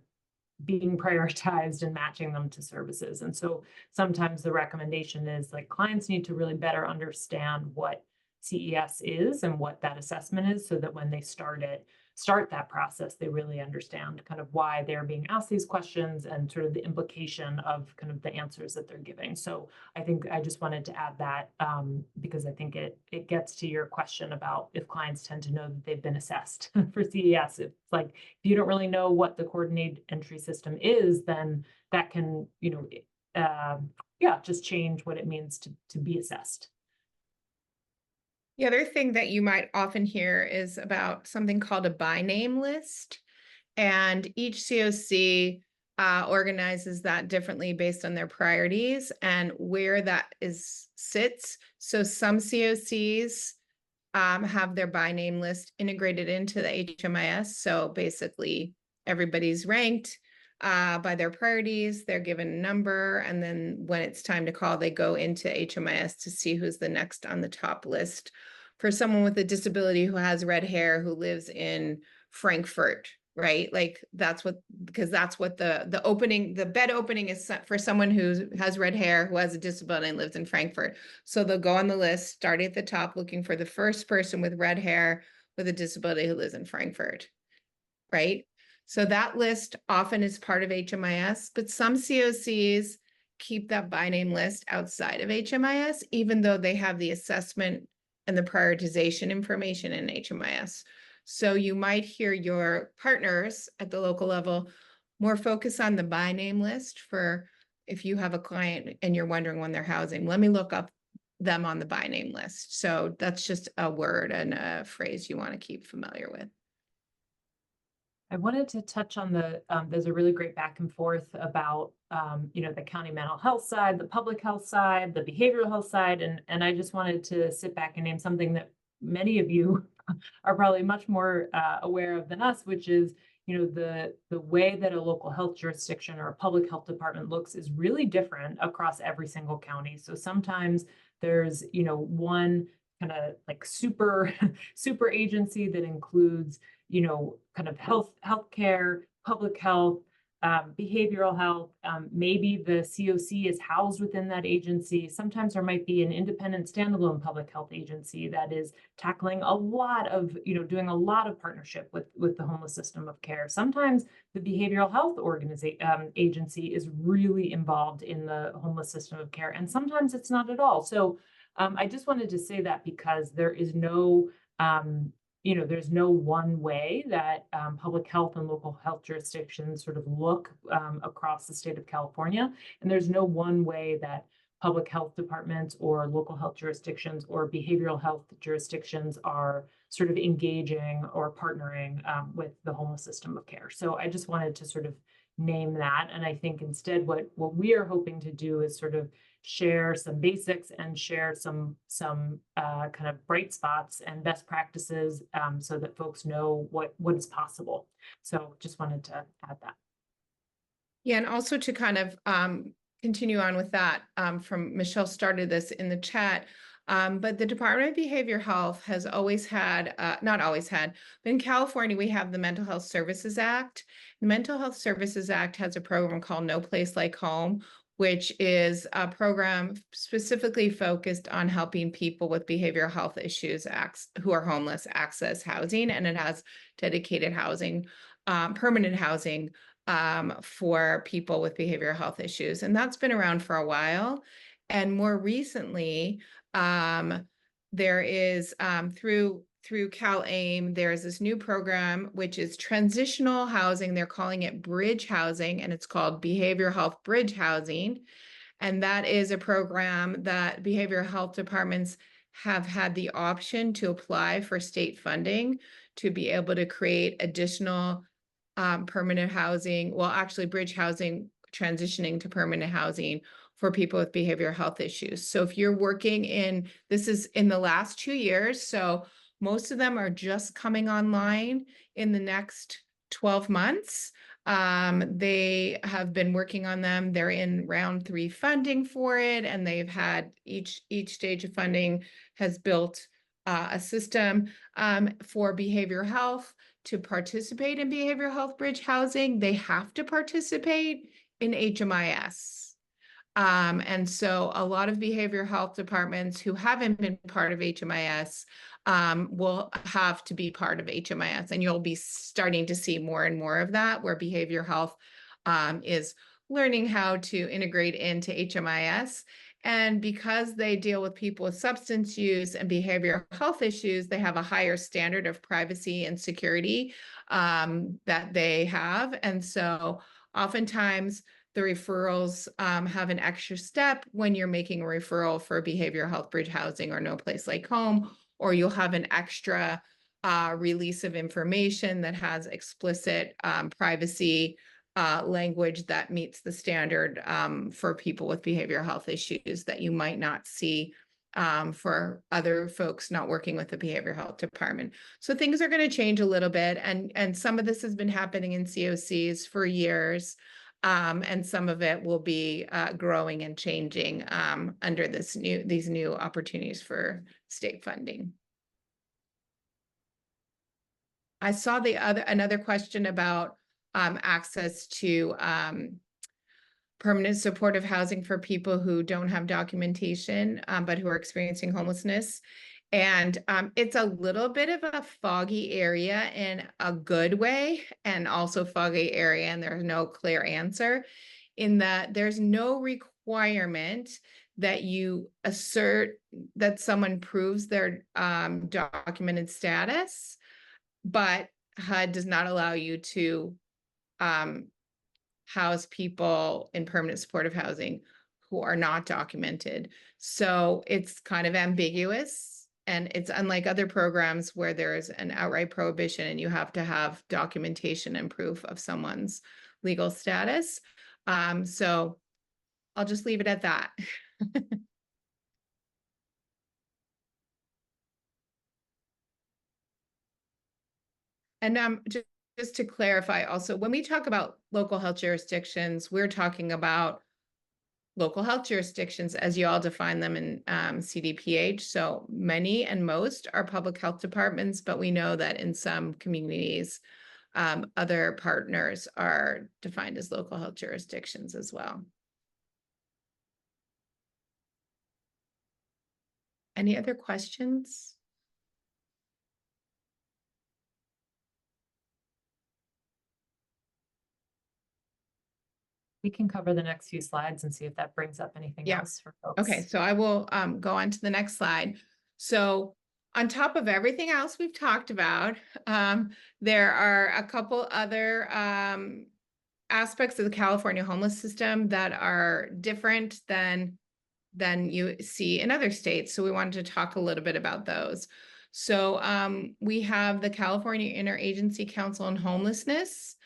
being prioritized and matching them to services. And so sometimes the recommendation is like clients need to really better understand what CES is and what that assessment is, so that when they start that process, they really understand kind of why they're being asked these questions and sort of the implication of kind of the answers that they're giving. So I think I just wanted to add that because I think it gets to your question about if clients tend to know that they've been assessed for CES. It's like, if you don't really know what the coordinated entry system is, then that can, you know, just change what it means to be assessed. The other thing that you might often hear is about something called a by name list. And each COC organizes that differently based on their priorities and where that sits. So some COCs have their by name list integrated into the HMIS. So basically everybody's ranked by their priorities, they're given a number, and then when it's time to call, they go into HMIS to see who's the next on the top list. For someone with a disability who has red hair, who lives in Frankfurt, right? Like because that's what the bed opening is for someone who has red hair, who has a disability and lives in Frankfurt. So they'll go on the list, starting at the top, looking for the first person with red hair with a disability who lives in Frankfurt, right? So that list often is part of HMIS, but some COCs keep that by name list outside of HMIS, even though they have the assessment and the prioritization information in HMIS. So you might hear your partners at the local level more focus on the by name list for if you have a client and you're wondering when they're housing, let me look up them on the by name list. So that's just a word and a phrase you want to keep familiar with. I wanted to touch on there's a really great back and forth about, you know, the county mental health side, the public health side, the behavioral health side. And I just wanted to sit back and name something that many of you are probably much more aware of than us, which is, the way that a local health jurisdiction or a public health department looks is really different across every single county. So sometimes there's, one kind of like super agency that includes, kind of healthcare, public health, behavioral health. Maybe the COC is housed within that agency. Sometimes there might be an independent standalone public health agency that is tackling a lot of, doing a lot of partnership with the homeless system of care. Sometimes the behavioral health agency is really involved in the homeless system of care, and sometimes it's not at all. So I just wanted to say that because there is no, there's no one way that public health and local health jurisdictions sort of look across the state of California. And there's no one way that public health departments or local health jurisdictions or behavioral health jurisdictions are sort of engaging or partnering with the homeless system of care. So I just wanted to sort of name that. And I think instead what we are hoping to do is sort of share some basics and share some kind of bright spots and best practices so that folks know what is possible. So just wanted to add that. Yeah, and also to kind of continue on with that, from Michelle started this in the chat, but the Department of Behavioral Health has always had, not always had, but in California, we have the Mental Health Services Act. The Mental Health Services Act has a program called No Place Like Home, which is a program specifically focused on helping people with behavioral health issues who are homeless access housing, and it has dedicated housing, permanent housing for people with behavioral health issues. And that's been around for a while. And more recently, there is through CalAIM, there's this new program, which is transitional housing. They're calling it bridge housing, and it's called Behavioral Health Bridge Housing. And that is a program that behavioral health departments have had the option to apply for state funding to be able to create additional permanent housing, well, actually bridge housing, transitioning to permanent housing for people with behavioral health issues. So if you're working this is in the last 2 years, so most of them are just coming online in the next 12 months. They have been working on them. They're in round 3 funding for it, and they've had each stage of funding has built a system for behavioral health. To participate in behavioral health bridge housing, they have to participate in HMIS. And so a lot of behavioral health departments who haven't been part of HMIS will have to be part of HMIS, and you'll be starting to see more and more of that, where behavioral health is learning how to integrate into HMIS. And because they deal with people with substance use and behavioral health issues, they have a higher standard of privacy and security that they have. And so oftentimes the referrals have an extra step when you're making a referral for behavioral health bridge housing or No Place Like Home, or you'll have an extra release of information that has explicit privacy language that meets the standard for people with behavioral health issues that you might not see for other folks not working with the behavioral health department. So things are going to change a little bit, and some of this has been happening in COCs for years, and some of it will be growing and changing under these new opportunities for state funding. I saw another question about access to permanent supportive housing for people who don't have documentation, but who are experiencing homelessness. And it's a little bit of a foggy area in a good way, and also foggy area, and there's no clear answer, in that there's no requirement that you assert that someone proves their documented status, but HUD does not allow you to house people in permanent supportive housing who are not documented. So it's kind of ambiguous, and it's unlike other programs where there's an outright prohibition and you have to have documentation and proof of someone's legal status. So I'll just leave it at that. And just just to clarify also, when we talk about local health jurisdictions, we're talking about local health jurisdictions as you all define them in CDPH. So many and most are public health departments, but we know that in some communities, other partners are defined as local health jurisdictions as well. Any other questions? We can cover the next few slides and see if that brings up anything Yeah. else for folks. Okay, so I will go on to the next slide. So on top of everything else we've talked about, there are a couple other aspects of the California homeless system that are different than you see in other states. So we wanted to talk a little bit about those. So we have the California Interagency Council on Homelessness,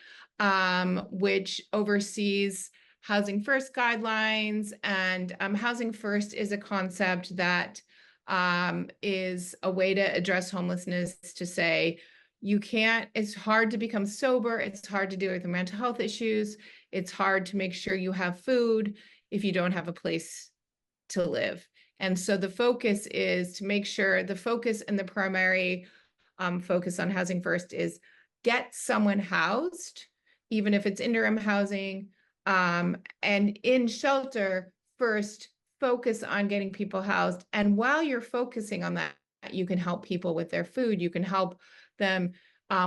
which oversees Housing First guidelines. And Housing First is a concept that is a way to address homelessness, to say, you can't, it's hard to become sober. It's hard to deal with the mental health issues. It's hard to make sure you have food if you don't have a place to live. And so the focus is to make sure the focus and the primary focus on Housing First is get someone housed, even if it's interim housing, and in shelter first, focus on getting people housed. And while you're focusing on that, you can help people with their food. You can help them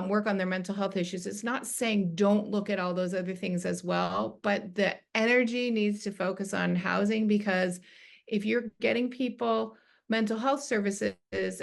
work on their mental health issues. It's not saying don't look at all those other things as well, but the energy needs to focus on housing, because if you're getting people mental health services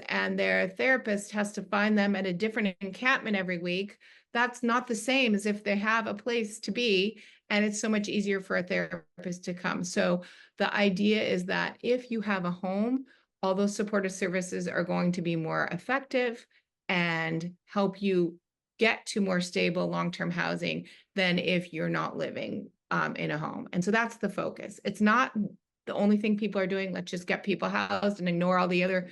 and their therapist has to find them at a different encampment every week, that's not the same as if they have a place to be, and it's so much easier for a therapist to come. So the idea is that if you have a home, all those supportive services are going to be more effective and help you get to more stable long-term housing than if you're not living in a home. And so that's the focus. It's not the only thing people are doing, let's just get people housed and ignore all the other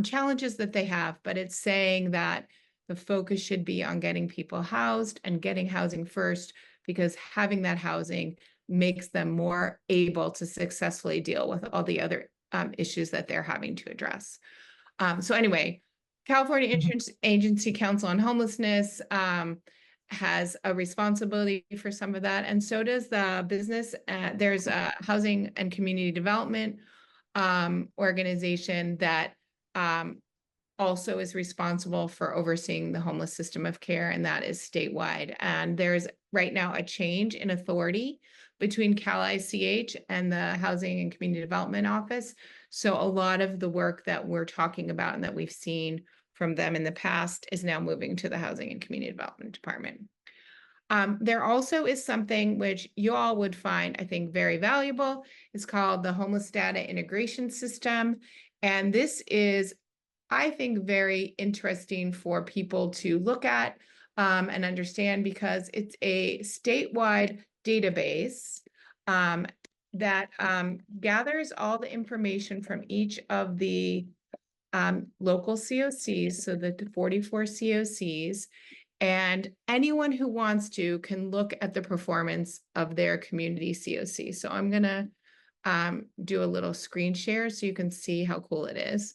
challenges that they have. But it's saying that the focus should be on getting people housed and getting housing first, because having that housing makes them more able to successfully deal with all the other issues that they're having to address. So anyway, California Interagency Council on Homelessness has a responsibility for some of that, and so does the business. There's a housing and community development organization that also is responsible for overseeing the homeless system of care, and that is statewide. And there's right now a change in authority between Cal ICH and the Housing and Community Development Office. So a lot of the work that we're talking about and that we've seen from them in the past is now moving to the Housing and Community Development Department. There also is something which you all would find, I think, very valuable. It's called the Homeless Data Integration System. And this is, I think, very interesting for people to look at and understand, because it's a statewide database that gathers all the information from each of the local COCs, so the 44 COCs, and anyone who wants to can look at the performance of their community COC. So I'm gonna do a little screen share so you can see how cool it is.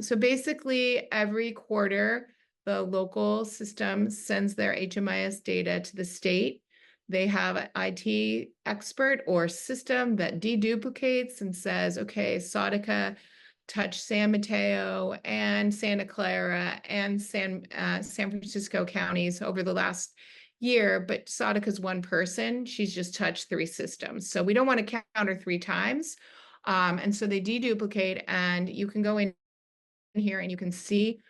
So basically every quarter, the local system sends their HMIS data to the state. They have an IT expert or system that deduplicates and says, okay, Sautica touched San Mateo and Santa Clara and San Francisco counties over the last year, but Sautica's one person. She's just touched 3 systems. So we don't want to count her 3 times. And so they deduplicate, and you can go in here and you can see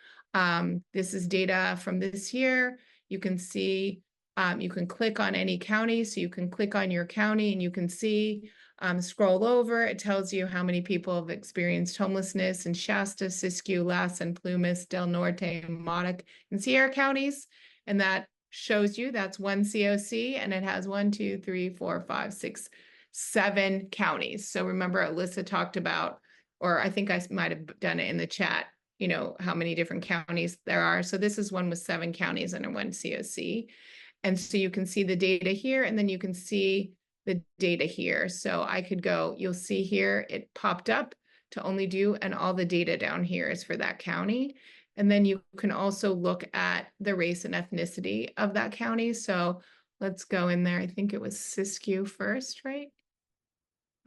this is data from this year. You can see, you can click on any county. So you can click on your county and you can see, scroll over. It tells you how many people have experienced homelessness in Shasta, Siskiyou, Lassen, Plumas, Del Norte, Modoc, and Sierra counties. And that shows you that's one COC, and it has 1, 2, 3, 4, 5, 6, 7 counties. So remember, Alyssa talked about, or I think I might have done it in the chat, you know, how many different counties there are. So this is one with 7 counties under one COC. And so you can see the data here, and then you can see the data here. So I could go, you'll see here, it popped up to only do, and all the data down here is for that county. And then you can also look at the race and ethnicity of that county. So let's go in there. I think it was Siskiyou first, right?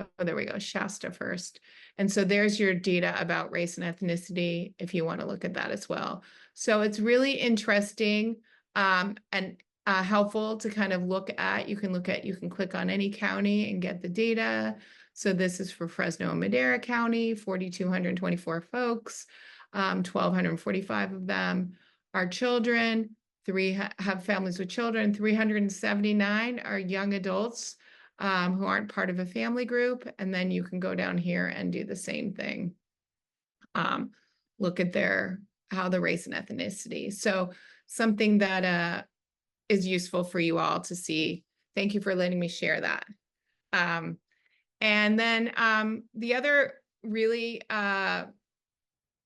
Oh, there we go, Shasta first. And so there's your data about race and ethnicity, if you want to look at that as well. So it's really interesting and helpful to kind of look at. You can click on any county and get the data. So this is for Fresno and Madera County, 4,224 folks, 1,245 of them are children, have families with children, 379 are young adults who aren't part of a family group. And then you can go down here and do the same thing. Look at how the race and ethnicity. So something that is useful for you all to see. Thank you for letting me share that. And then the other really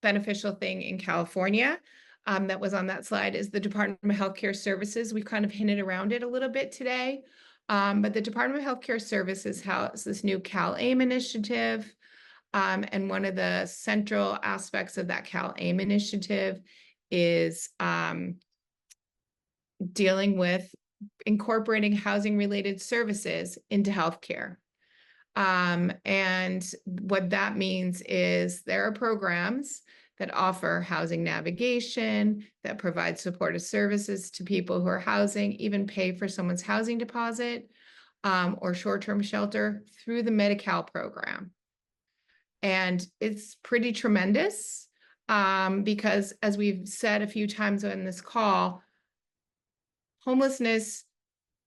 beneficial thing in California that was on that slide is the Department of Healthcare Services. We've kind of hinted around it a little bit today. But the Department of Healthcare Services has this new CalAIM initiative. And one of the central aspects of that CalAIM initiative is dealing with incorporating housing-related services into healthcare. And what that means is there are programs that offer housing navigation, that provide supportive services to people who are housing, even pay for someone's housing deposit or short-term shelter through the Medi-Cal program. And it's pretty tremendous because, as we've said a few times in this call, homelessness,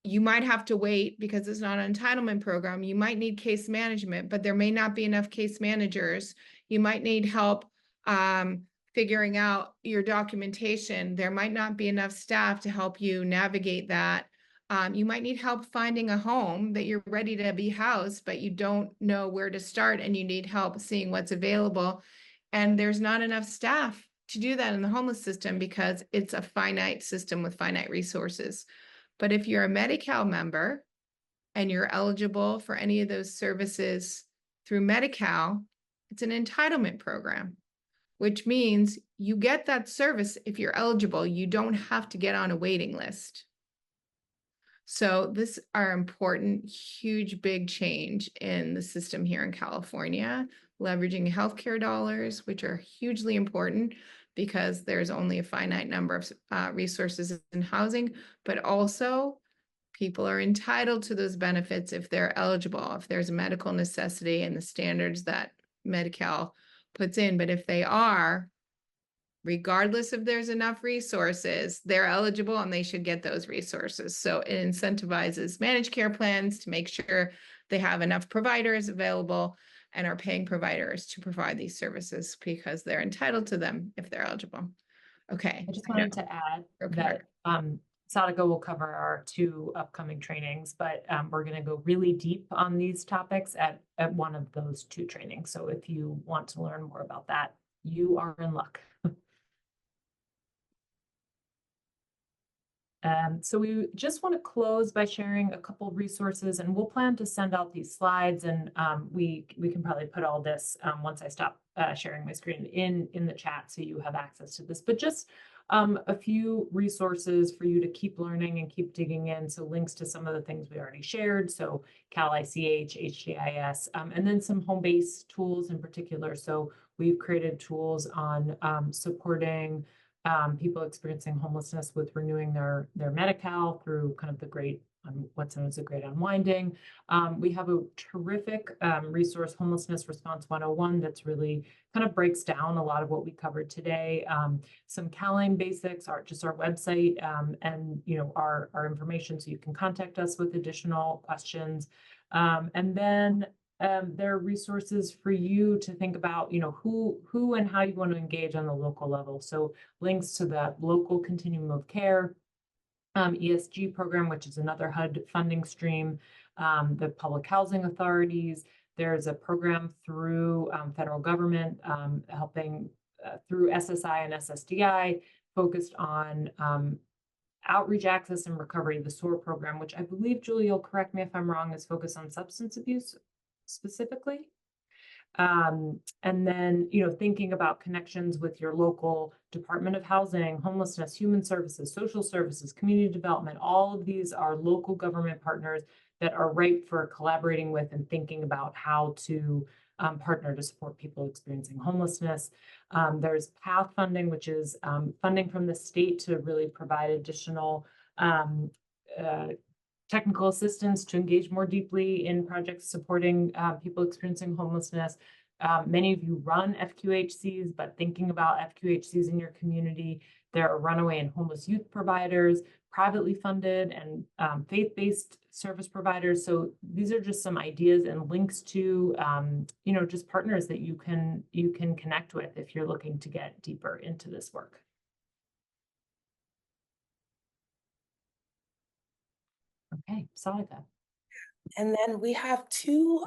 you might have to wait because it's not an entitlement program. You might need case management, but there may not be enough case managers. You might need help figuring out your documentation. There might not be enough staff to help you navigate that. You might need help finding a home that you're ready to be housed, but you don't know where to start and you need help seeing what's available. And there's not enough staff to do that in the homeless system because it's a finite system with finite resources. But if you're a Medi-Cal member and you're eligible for any of those services through Medi-Cal, it's an entitlement program, which means you get that service if you're eligible. You don't have to get on a waiting list. So this are important, huge, big change in the system here in California, leveraging healthcare dollars, which are hugely important because there's only a finite number of resources in housing, but also people are entitled to those benefits if they're eligible, if there's a medical necessity and the standards that Medi-Cal puts in. But if they are, regardless if there's enough resources, they're eligible and they should get those resources. So it incentivizes managed care plans to make sure they have enough providers available and are paying providers to provide these services because they're entitled to them if they're eligible. Okay. I just wanted to add that Sadaka will cover our 2 upcoming trainings, but we're going to go really deep on these topics at one of those 2 trainings. So if you want to learn more about that, you are in luck. So we just want to close by sharing a couple of resources, and we'll plan to send out these slides, and we can probably put all this once I stop sharing my screen in the chat so you have access to this. But just a few resources for you to keep learning and keep digging in. So links to some of the things we already shared. So CalICH, HGIS, and then some home-based tools in particular. So we've created tools on supporting people experiencing homelessness with renewing their Medi-Cal through kind of the great, what's known as the great unwinding. We have a terrific resource, Homelessness Response 101, that's really kind of breaks down a lot of what we covered today. Some CalAIM basics, just our website, and our information, so you can contact us with additional questions. And then there are resources for you to think about, who and how you want to engage on the local level. So links to the local continuum of care, ESG program, which is another HUD funding stream, the public housing authorities. There's a program through federal government helping through SSI and SSDI, focused on outreach, access, and recovery, the SOAR program, which I believe, Julie, you'll correct me if I'm wrong, is focused on substance abuse specifically. And then, thinking about connections with your local Department of Housing, Homelessness, Human Services, Social Services, Community Development. All of these are local government partners that are ripe for collaborating with and thinking about how to partner to support people experiencing homelessness. There's PATH funding, which is funding from the state to really provide additional technical assistance to engage more deeply in projects supporting people experiencing homelessness. Many of you run FQHCs, but thinking about FQHCs in your community, there are runaway and homeless youth providers, privately funded and faith-based service providers. So these are just some ideas and links to, just partners that you can connect with if you're looking to get deeper into this work. Okay, Sadaka. And then we have two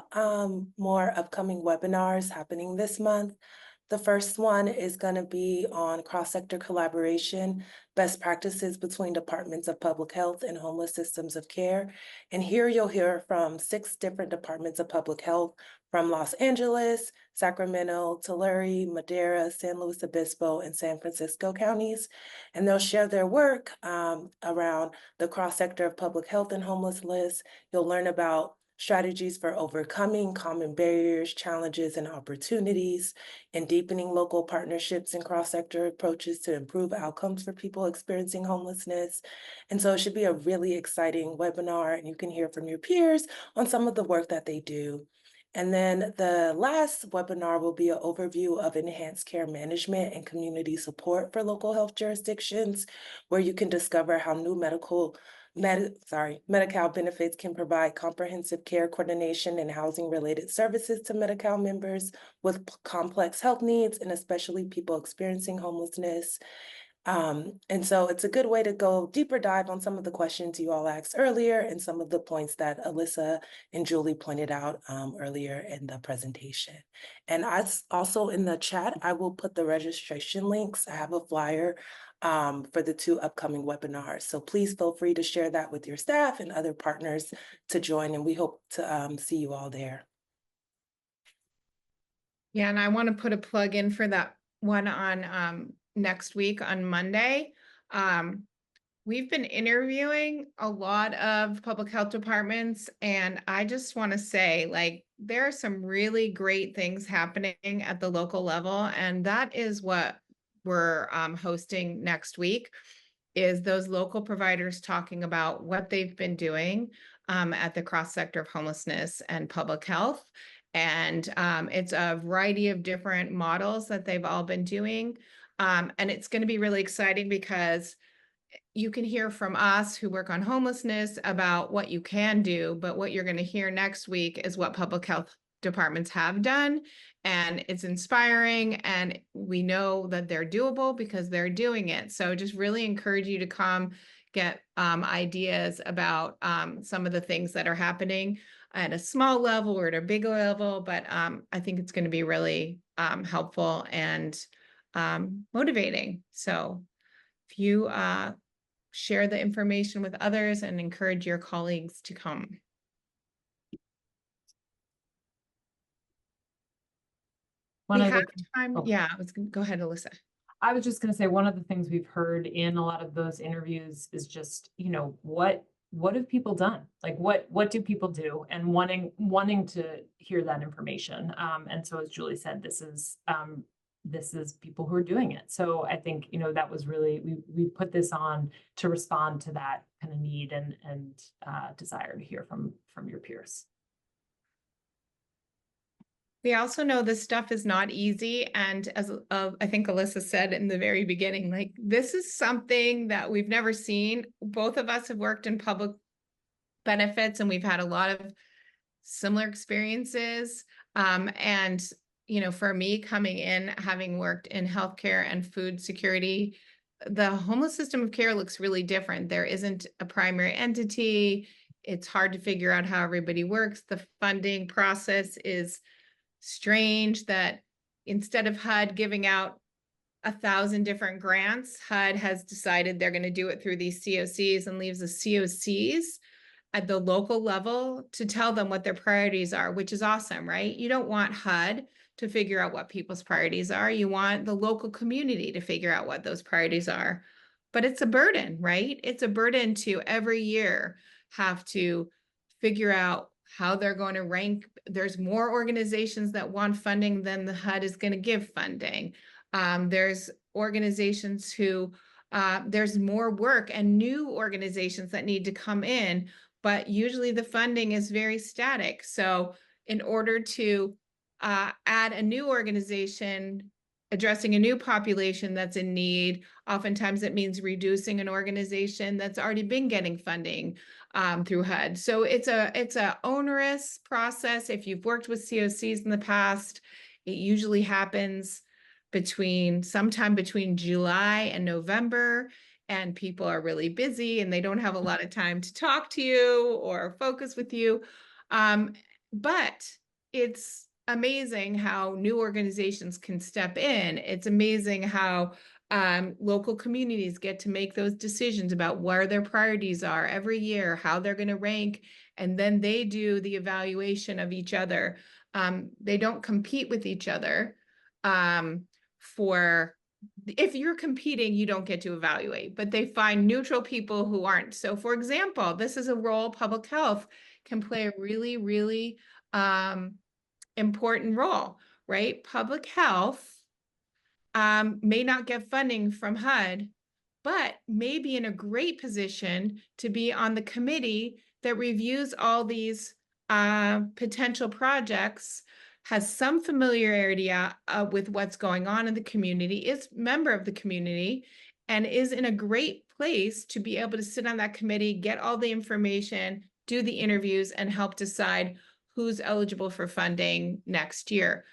more upcoming webinars happening this month. The first one is going to be on cross-sector collaboration, best practices between departments of public health and homeless systems of care. And here you'll hear from 6 different departments of public health from Los Angeles, Sacramento, Tulare, Madera, San Luis Obispo, and San Francisco counties. And they'll share their work around the cross-sector of public health and homelessness. You'll learn about strategies for overcoming common barriers, challenges, and opportunities, and deepening local partnerships and cross-sector approaches to improve outcomes for people experiencing homelessness. And so it should be a really exciting webinar, and you can hear from your peers on some of the work that they do. And then the last webinar will be an overview of enhanced care management and community support for local health jurisdictions, where you can discover how new Medi-Cal benefits can provide comprehensive care coordination and housing-related services to Medi-Cal members with complex health needs, and especially people experiencing homelessness. And so it's a good way to go deeper dive on some of the questions you all asked earlier and some of the points that Alyssa and Julie pointed out earlier in the presentation. And also in the chat, I will put the registration links. I have a flyer for the 2 upcoming webinars. So please feel free to share that with your staff and other partners to join, and we hope to see you all there. Yeah, and I want to put a plug in for that one on next week on Monday. We've been interviewing a lot of public health departments, and I just want to say, like, there are some really great things happening at the local level, and that is what we're hosting next week, is those local providers talking about what they've been doing at the cross-sector of homelessness and public health. And it's a variety of different models that they've all been doing. And it's going to be really exciting because you can hear from us who work on homelessness about what you can do, but what you're going to hear next week is what public health departments have done. And it's inspiring, and we know that they're doable because they're doing it. So just really encourage you to come get ideas about some of the things that are happening at a small level or at a big level. But I think it's going to be really helpful and motivating. So if you share the information with others and encourage your colleagues to come. We have time. Yeah, I was going to go ahead, Alyssa. I was just going to say, one of the things we've heard in a lot of those interviews is just, what have people done? Like, what do people do? And wanting to hear that information. And so, as Julie said, this is people who are doing it. So I think, that was really, we put this on to respond to that kind of need and desire to hear from your peers. We also know this stuff is not easy. And as I think Alyssa said in the very beginning, like, this is something that we've never seen. Both of us have worked in public benefits, and we've had a lot of similar experiences. And, for me coming in, having worked in healthcare and food security, the homeless system of care looks really different. There isn't a primary entity. It's hard to figure out how everybody works. The funding process is strange, that instead of HUD giving out 1,000 different grants. HUD has decided they're going to do it through these COCs and leaves the COCs at the local level to tell them what their priorities are, which is awesome, right? You don't want HUD to figure out what people's priorities are. You want the local community to figure out what those priorities are. But it's a burden, right? It's a burden to every year have to figure out how they're going to rank. There's more organizations that want funding than the HUD is going to give funding. There's organizations who there's more work and new organizations that need to come in, but usually the funding is very static. So in order to add a new organization addressing a new population that's in need, oftentimes it means reducing an organization that's already been getting funding through HUD. So it's a onerous process. If you've worked with COCs in the past, it usually happens sometime between July and November, and people are really busy and they don't have a lot of time to talk to you or focus with you. But it's amazing how new organizations can step in. It's amazing how local communities get to make those decisions about where their priorities are every year, how they're going to rank, and then they do the evaluation of each other. They don't compete with each other. If you're competing, you don't get to evaluate, but they find neutral people who aren't. So for example, this is a role public health can play a really, really important role, right? Public health may not get funding from HUD, but may be in a great position to be on the committee that reviews all these potential projects, has some familiarity with what's going on in the community, is a member of the community, and is in a great place to be able to sit on that committee, get all the information, do the interviews, and help decide who's eligible for funding next year.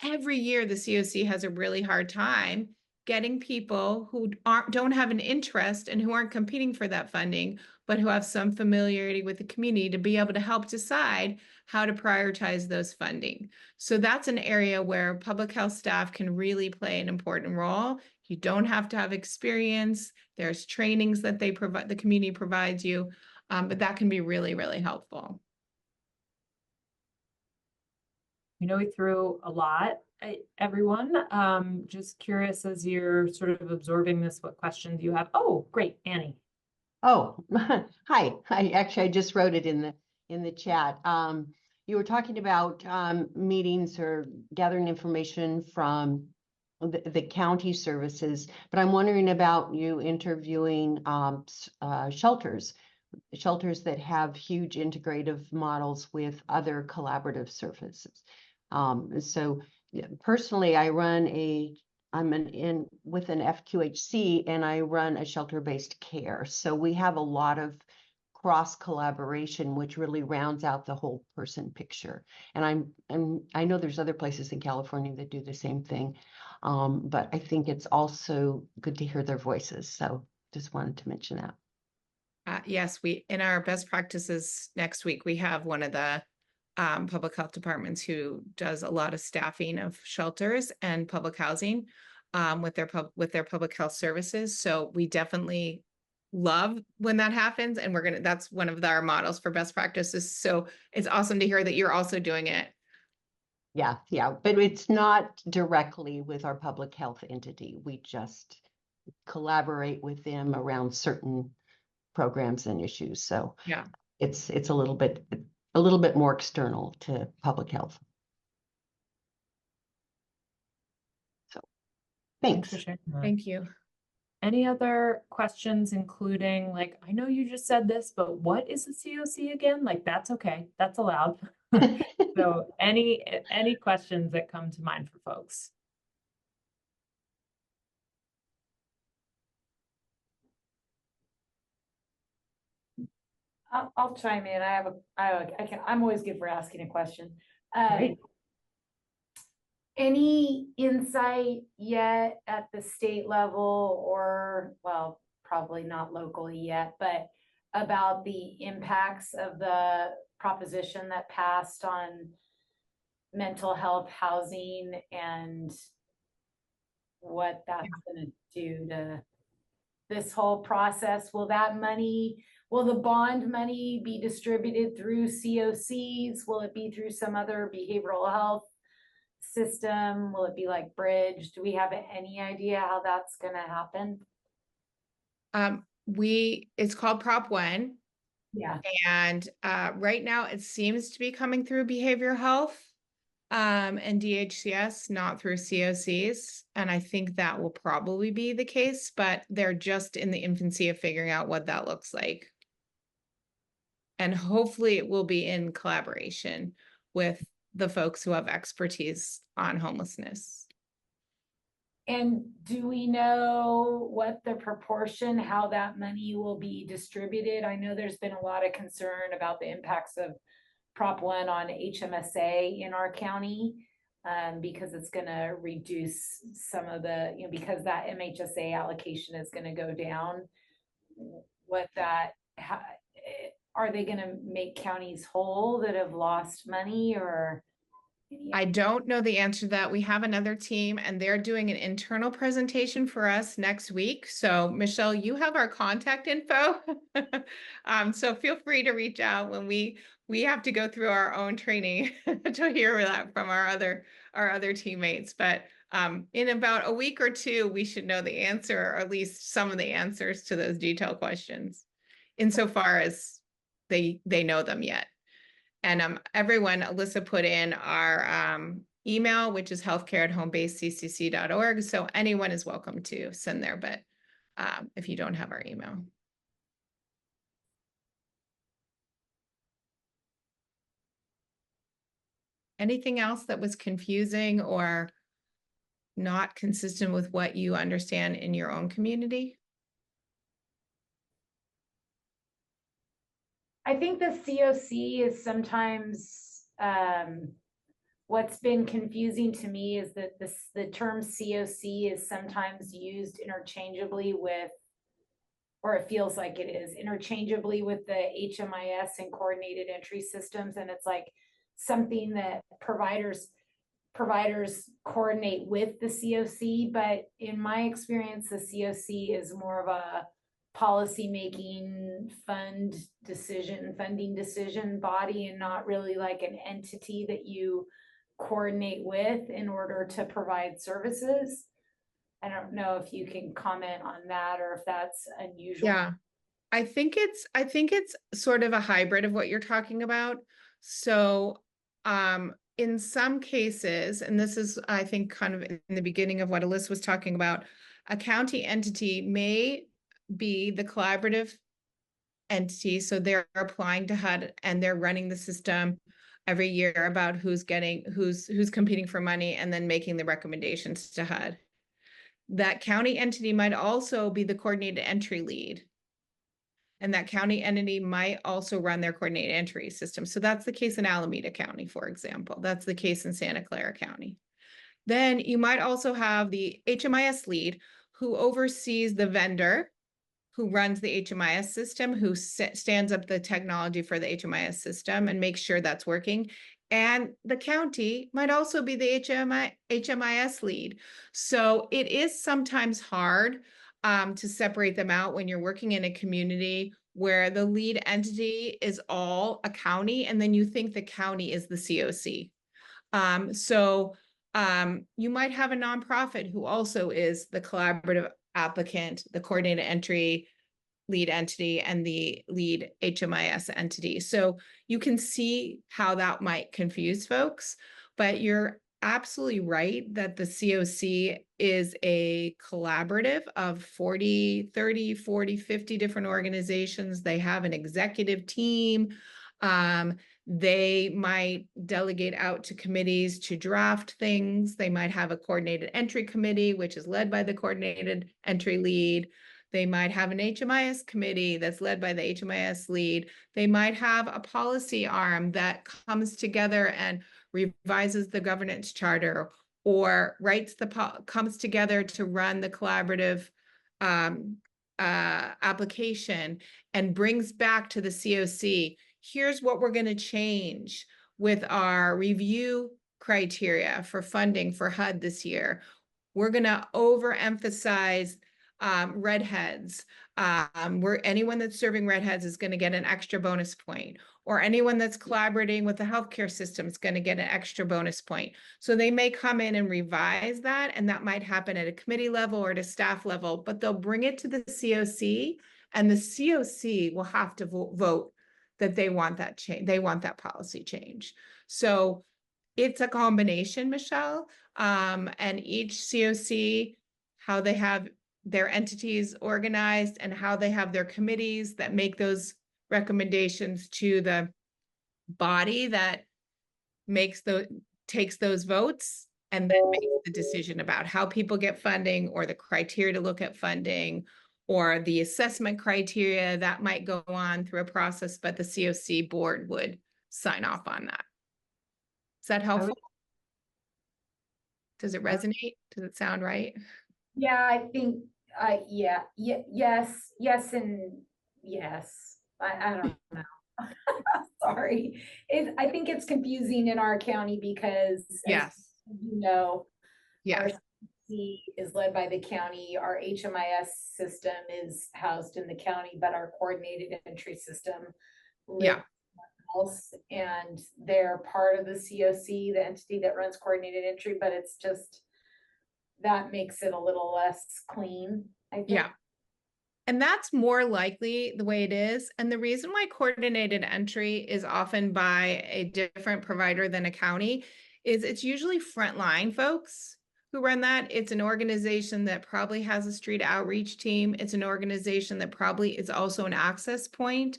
Every year, the COC has a really hard time getting people who don't have an interest and who aren't competing for that funding, but who have some familiarity with the community to be able to help decide how to prioritize those funding. So that's an area where public health staff can really play an important role. You don't have to have experience. There's trainings that they provide, the community provides you, but that can be really, really helpful. We know we threw a lot at everyone. Just curious, as you're sort of absorbing this, what questions you have? Oh, great, Annie. Oh, hi. I just wrote it in the chat. You were talking about meetings or gathering information from the county services, but I'm wondering about you interviewing shelters that have huge integrative models with other collaborative services. So personally, I'm with an FQHC, and I run a shelter-based care. So we have a lot of cross collaboration, which really rounds out the whole person picture. And I know there's other places in California that do the same thing, but I think it's also good to hear their voices. So just wanted to mention that. Yes, in our best practices next week, we have one of the public health departments who does a lot of staffing of shelters and public housing with their public health services. So we definitely love when that happens, and that's one of our models for best practices. So it's awesome to hear that you're also doing it. Yeah, but it's not directly with our public health entity. We just collaborate with them around certain programs and issues. So yeah, it's a little bit more external to public health. So thanks. For sharing that. thank you. Any other questions, including like, I know you just said this, but what is the COC again? Like, that's okay. That's allowed. So any questions that come to mind for folks? I'll chime in. I'm always good for asking a question. Great. Any insight yet at the state level, or, well, probably not locally yet, but about the impacts of the proposition that passed on mental health, housing, and what that's gonna do to this whole process. Will the bond money be distributed through COCs? Will it be through some other behavioral health system? Will it be like Bridge? Do we have any idea how that's gonna happen? It's called Prop 1. Yeah. And right now it seems to be coming through behavioral health and DHCS, not through COCs. And I think that will probably be the case, but they're just in the infancy of figuring out what that looks like. And hopefully it will be in collaboration with the folks who have expertise on homelessness. And do we know what the proportion, how that money will be distributed? I know there's been a lot of concern about the impacts of Prop 1 on HMSA in our county, because it's gonna reduce some of the, because that MHSA allocation is gonna go down. Are they gonna make counties whole that have lost money, or? I don't know the answer to that. We have another team and they're doing an internal presentation for us next week. So Michelle, you have our contact info. So feel free to reach out when we have to go through our own training to hear that from our other teammates. But in about a week or two, we should know the answer, or at least some of the answers to those detailed questions, insofar as they know them yet. And everyone, Alyssa put in our email, which is healthcare@homebasedccc.org. So anyone is welcome to send there, but if you don't have our email. Anything else that was confusing or not consistent with what you understand in your own community? I think the COC is sometimes, what's been confusing to me is that the term COC is sometimes used interchangeably with, or it feels like it is interchangeably with the HMIS and coordinated entry systems. And it's like something that providers coordinate with the COC. But in my experience, the COC is more of a policy-making funding decision body, and not really like an entity that you coordinate with in order to provide services. I don't know if you can comment on that, or if that's unusual. Yeah, I think it's sort of a hybrid of what you're talking about. So in some cases, and this is, I think, kind of in the beginning of what Alyssa was talking about, a county entity may be the collaborative entity. So they're applying to HUD and they're running the system every year about who's competing for money, and then making the recommendations to HUD. That county entity might also be the coordinated entry lead. And that county entity might also run their coordinated entry system. So that's the case in Alameda County, for example. That's the case in Santa Clara County. Then you might also have the HMIS lead, who oversees the vendor who runs the HMIS system, who stands up the technology for the HMIS system and makes sure that's working. And the county might also be the HMIS lead. So it is sometimes hard to separate them out when you're working in a community where the lead entity is all a county, and then you think the county is the COC. You might have a nonprofit who also is the collaborative applicant, the coordinated entry lead entity, and the lead HMIS entity. So you can see how that might confuse folks, but you're absolutely right that the COC is a collaborative of 40, 30, 40, 50 different organizations. They have an executive team. They might delegate out to committees to draft things. They might have a coordinated entry committee, which is led by the coordinated entry lead. They might have an HMIS committee that's led by the HMIS lead. They might have a policy arm that comes together and revises the governance charter, or comes together to run the collaborative application and brings back to the COC, here's what we're going to change with our review criteria for funding for HUD this year. we're going to overemphasize redheads. Where anyone that's serving redheads is going to get an extra bonus point, or anyone that's collaborating with the healthcare system is going to get an extra bonus point. So they may come in and revise that, and that might happen at a committee level or at a staff level, but they'll bring it to the COC, and the COC will have to vote that they want that change. They want that policy change. So it's a combination, Michelle, and each COC, how they have their entities organized and how they have their committees that make those recommendations to the body that takes those votes and then makes the decision about how people get funding, or the criteria to look at funding, or the assessment criteria that might go on through a process, but the COC board would sign off on that. Is that helpful? Does it resonate? Does it sound right? Yeah, I think, yes, and yes. I don't know. Sorry. I think it's confusing in our county because, Yes. as you know, our Yes. CC is led by the county. Our HMIS system is housed in the county, but our coordinated entry system Yeah. else, and they're part of the COC, the entity that runs coordinated entry, but it's just, that makes it a little less clean, I think. Yeah. And that's more likely the way it is. And the reason why coordinated entry is often by a different provider than a county is it's usually frontline folks who run that. It's an organization that probably has a street outreach team. It's an organization that probably is also an access point.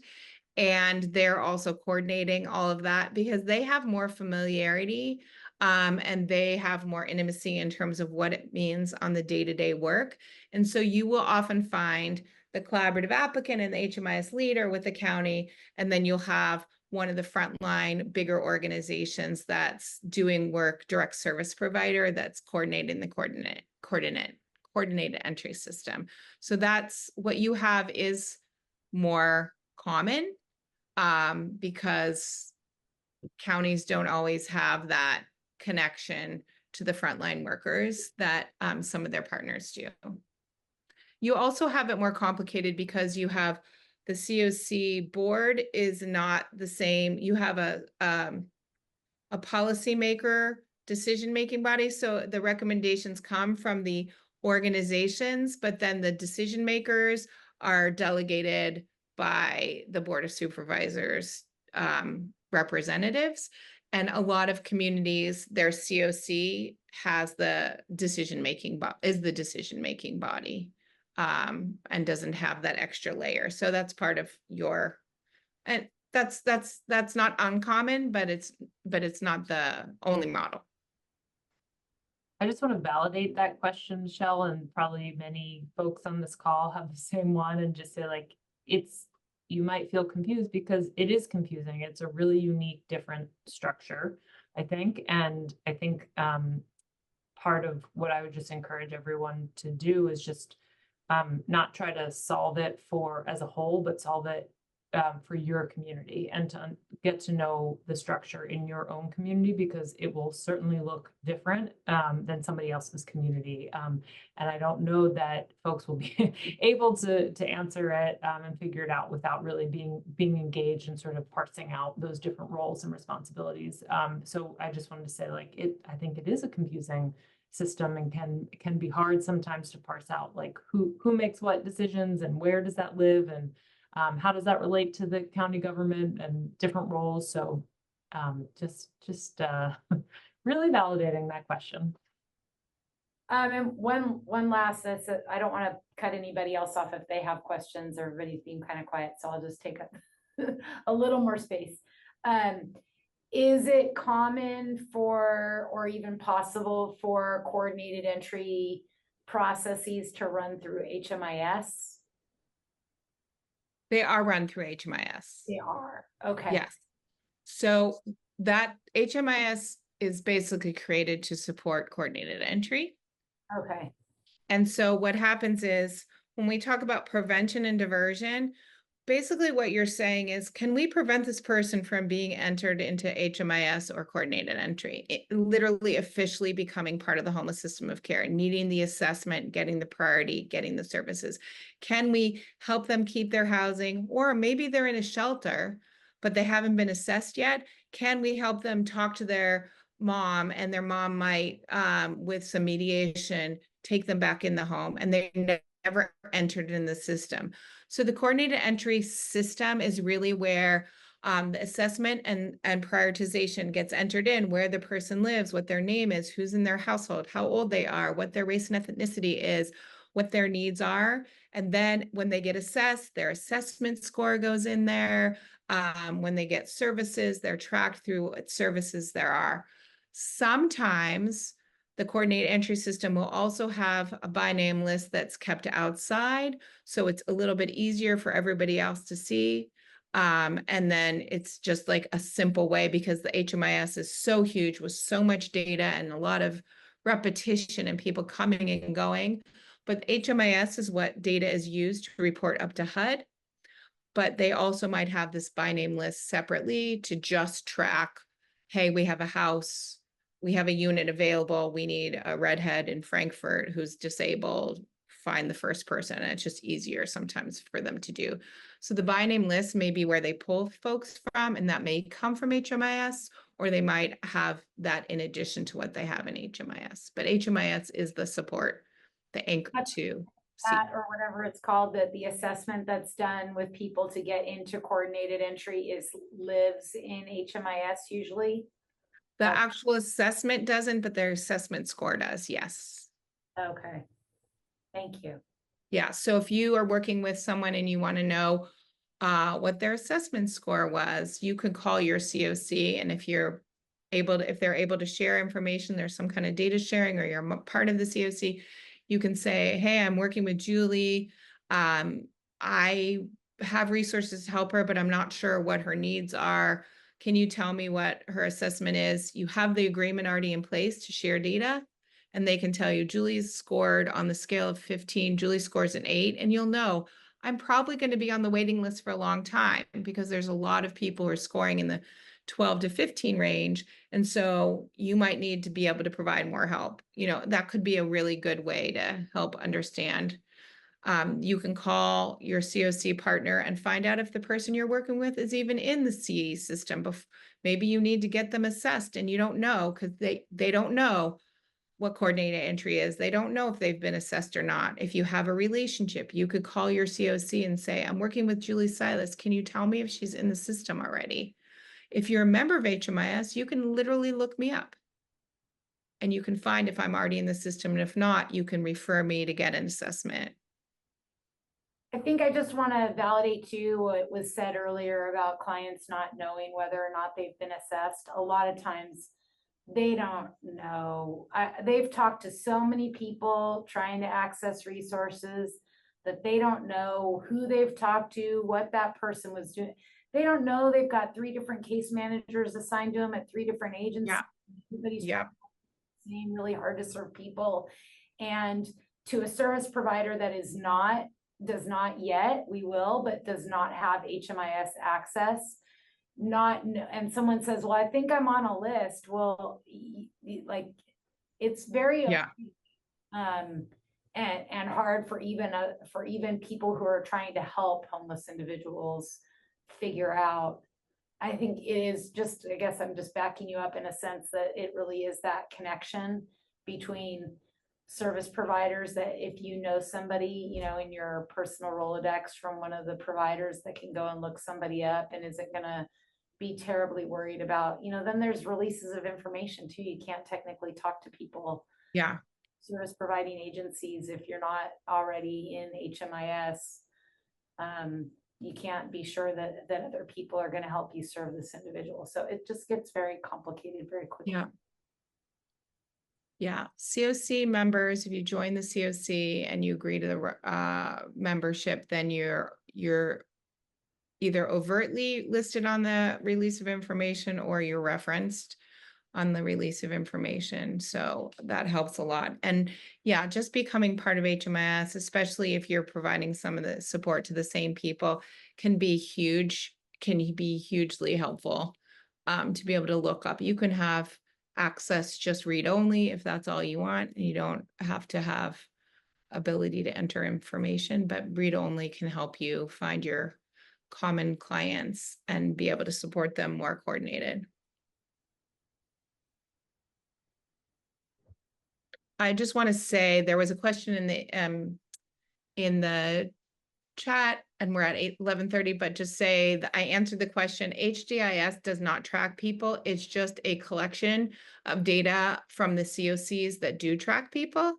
And they're also coordinating all of that because they have more familiarity, and they have more intimacy in terms of what it means on the day-to-day work. And so you will often find the collaborative applicant and the HMIS leader with the county, and then you'll have one of the frontline bigger organizations that's doing work, direct service provider that's coordinating the coordinated entry system. So that's what you have is more common, because counties don't always have that connection to the frontline workers that some of their partners do. You also have it more complicated because you have the COC board is not the same. You have a policymaker decision-making body. So the recommendations come from the organizations, but then the decision makers are delegated by the Board of Supervisors representatives. And a lot of communities, their COC has the decision-making body, and doesn't have that extra layer. So that's part of your, and that's not uncommon, but it's not the only model. I just want to validate that question, Michelle, and probably many folks on this call have the same one, and just say, like, you might feel confused because it is confusing. It's a really unique, different structure, I think. And I think part of what I would just encourage everyone to do is just not try to solve it as a whole, but solve it for your community, and to get to know the structure in your own community, because it will certainly look different than somebody else's community. And I don't know that folks will be able to answer it and figure it out without really being engaged and sort of parsing out those different roles and responsibilities. So I just wanted to say, like, I think it is a confusing system, and can be hard sometimes to parse out, like, who makes what decisions and where does that live, and how does that relate to the county government and different roles? So just really validating that question. And one last, I don't want to cut anybody else off if they have questions, or everybody's being kind of quiet, so I'll just take up a little more space. Is it common for, or even possible for, coordinated entry processes to run through HMIS? They are run through HMIS. They are, okay. Yes. So that HMIS is basically created to support coordinated entry. Okay. And so what happens is, when we talk about prevention and diversion, basically what you're saying is, can we prevent this person from being entered into HMIS or coordinated entry? Literally officially becoming part of the homeless system of care, needing the assessment, getting the priority, getting the services. Can we help them keep their housing? Or maybe they're in a shelter, but they haven't been assessed yet. Can we help them talk to their mom, and their mom might, with some mediation, take them back in the home, and they never entered in the system. So the coordinated entry system is really where the assessment and prioritization gets entered in, where the person lives, what their name is, who's in their household, how old they are, what their race and ethnicity is, what their needs are. And then when they get assessed, their assessment score goes in there. When they get services, they're tracked through what services there are. Sometimes the coordinated entry system will also have a by name list that's kept outside, so it's a little bit easier for everybody else to see. And then it's just like a simple way, because the HMIS is so huge with so much data and a lot of repetition and people coming and going. But HMIS is what data is used to report up to HUD. But they also might have this by name list separately to just track, hey, we have a house, we have a unit available, we need a redhead in Frankfurt who's disabled, find the first person. And it's just easier sometimes for them to do. So the by name list may be where they pull folks from, and that may come from HMIS, or they might have that in addition to what they have in HMIS. But HMIS is the support, the anchor to see. That, or whatever it's called, that the assessment that's done with people to get into coordinated entry lives in HMIS usually. The actual assessment doesn't, but their assessment score does, yes. Okay, thank you. Yeah, so if you are working with someone and you want to know what their assessment score was, you could call your COC, and if they're able to share information, there's some kind of data sharing, or you're part of the COC, you can say, hey, I'm working with Julie. I have resources to help her, but I'm not sure what her needs are. Can you tell me what her assessment is? You have the agreement already in place to share data, and they can tell you Julie's scored on the scale of 15, Julie scores an 8, and you'll know I'm probably going to be on the waiting list for a long time, because there's a lot of people who are scoring in the 12 to 15 range. And so you might need to be able to provide more help. That could be a really good way to help understand. You can call your COC partner and find out if the person you're working with is even in the CE system. Maybe you need to get them assessed and you don't know, because they don't know what coordinated entry is. They don't know if they've been assessed or not. If you have a relationship, you could call your COC and say, I'm working with Julie Silas. Can you tell me if she's in the system already? If you're a member of HMIS, you can literally look me up and you can find if I'm already in the system. And if not, you can refer me to get an assessment. I think I just want to validate too what was said earlier about clients not knowing whether or not they've been assessed. A lot of times they don't know. They've talked to so many people trying to access resources that they don't know who they've talked to, what that person was doing. They don't know they've got 3 different case managers assigned to them at 3 different agencies. Yeah. Everybody's Yeah. really hard to serve people. And to a service provider that does not yet, we will, but does not have HMIS access, and someone says, well, I think I'm on a list. Well, like, it's very, and hard for even people who are trying to help homeless individuals figure out. I think it is just, I guess I'm just backing you up in a sense that it really is that connection between service providers, that if you know somebody, in your personal Rolodex from one of the providers that can go and look somebody up and isn't going to be terribly worried about, then there's releases of information too. You can't technically talk to people. Yeah. Service providing agencies, if you're not already in HMIS, you can't be sure that other people are going to help you serve this individual. So it just gets very complicated very quickly. Yeah. Yeah. COC members, if you join the COC and you agree to the membership, then you're either overtly listed on the release of information or you're referenced. on the release of information. So that helps a lot. And yeah, just becoming part of HMIS, especially if you're providing some of the support to the same people, can be hugely helpful to be able to look up. You can have access just read only if that's all you want. You don't have to have ability to enter information, but read only can help you find your common clients and be able to support them more coordinated. I just want to say there was a question in the chat, and we're at 11:30, but just say that I answered the question. HDIS does not track people. It's just a collection of data from the COCs that do track people.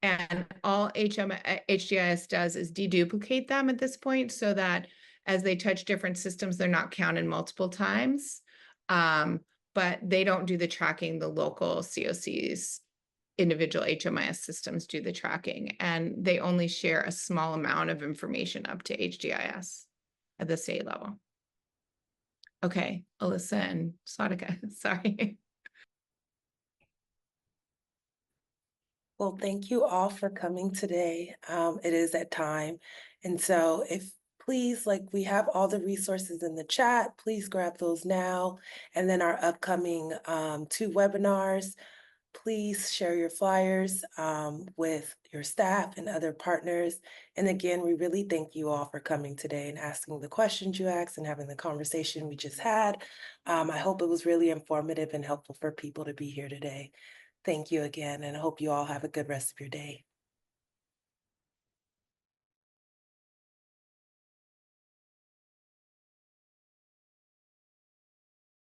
And all HDIS does is deduplicate them at this point so that as they touch different systems, they're not counted multiple times. But they don't do the tracking. The local COCs, individual HMIS systems, do the tracking, and they only share a small amount of information up to HDIS at the state level. Okay, Alyssa and Sadika, sorry. Well, thank you all for coming today. It is that time. And so please, like, we have all the resources in the chat, please grab those now. And then our upcoming 2 webinars, please share your flyers with your staff and other partners. And again, we really thank you all for coming today and asking the questions you asked and having the conversation we just had. I hope it was really informative and helpful for people to be here today. Thank you again, and I hope you all have a good rest of your day.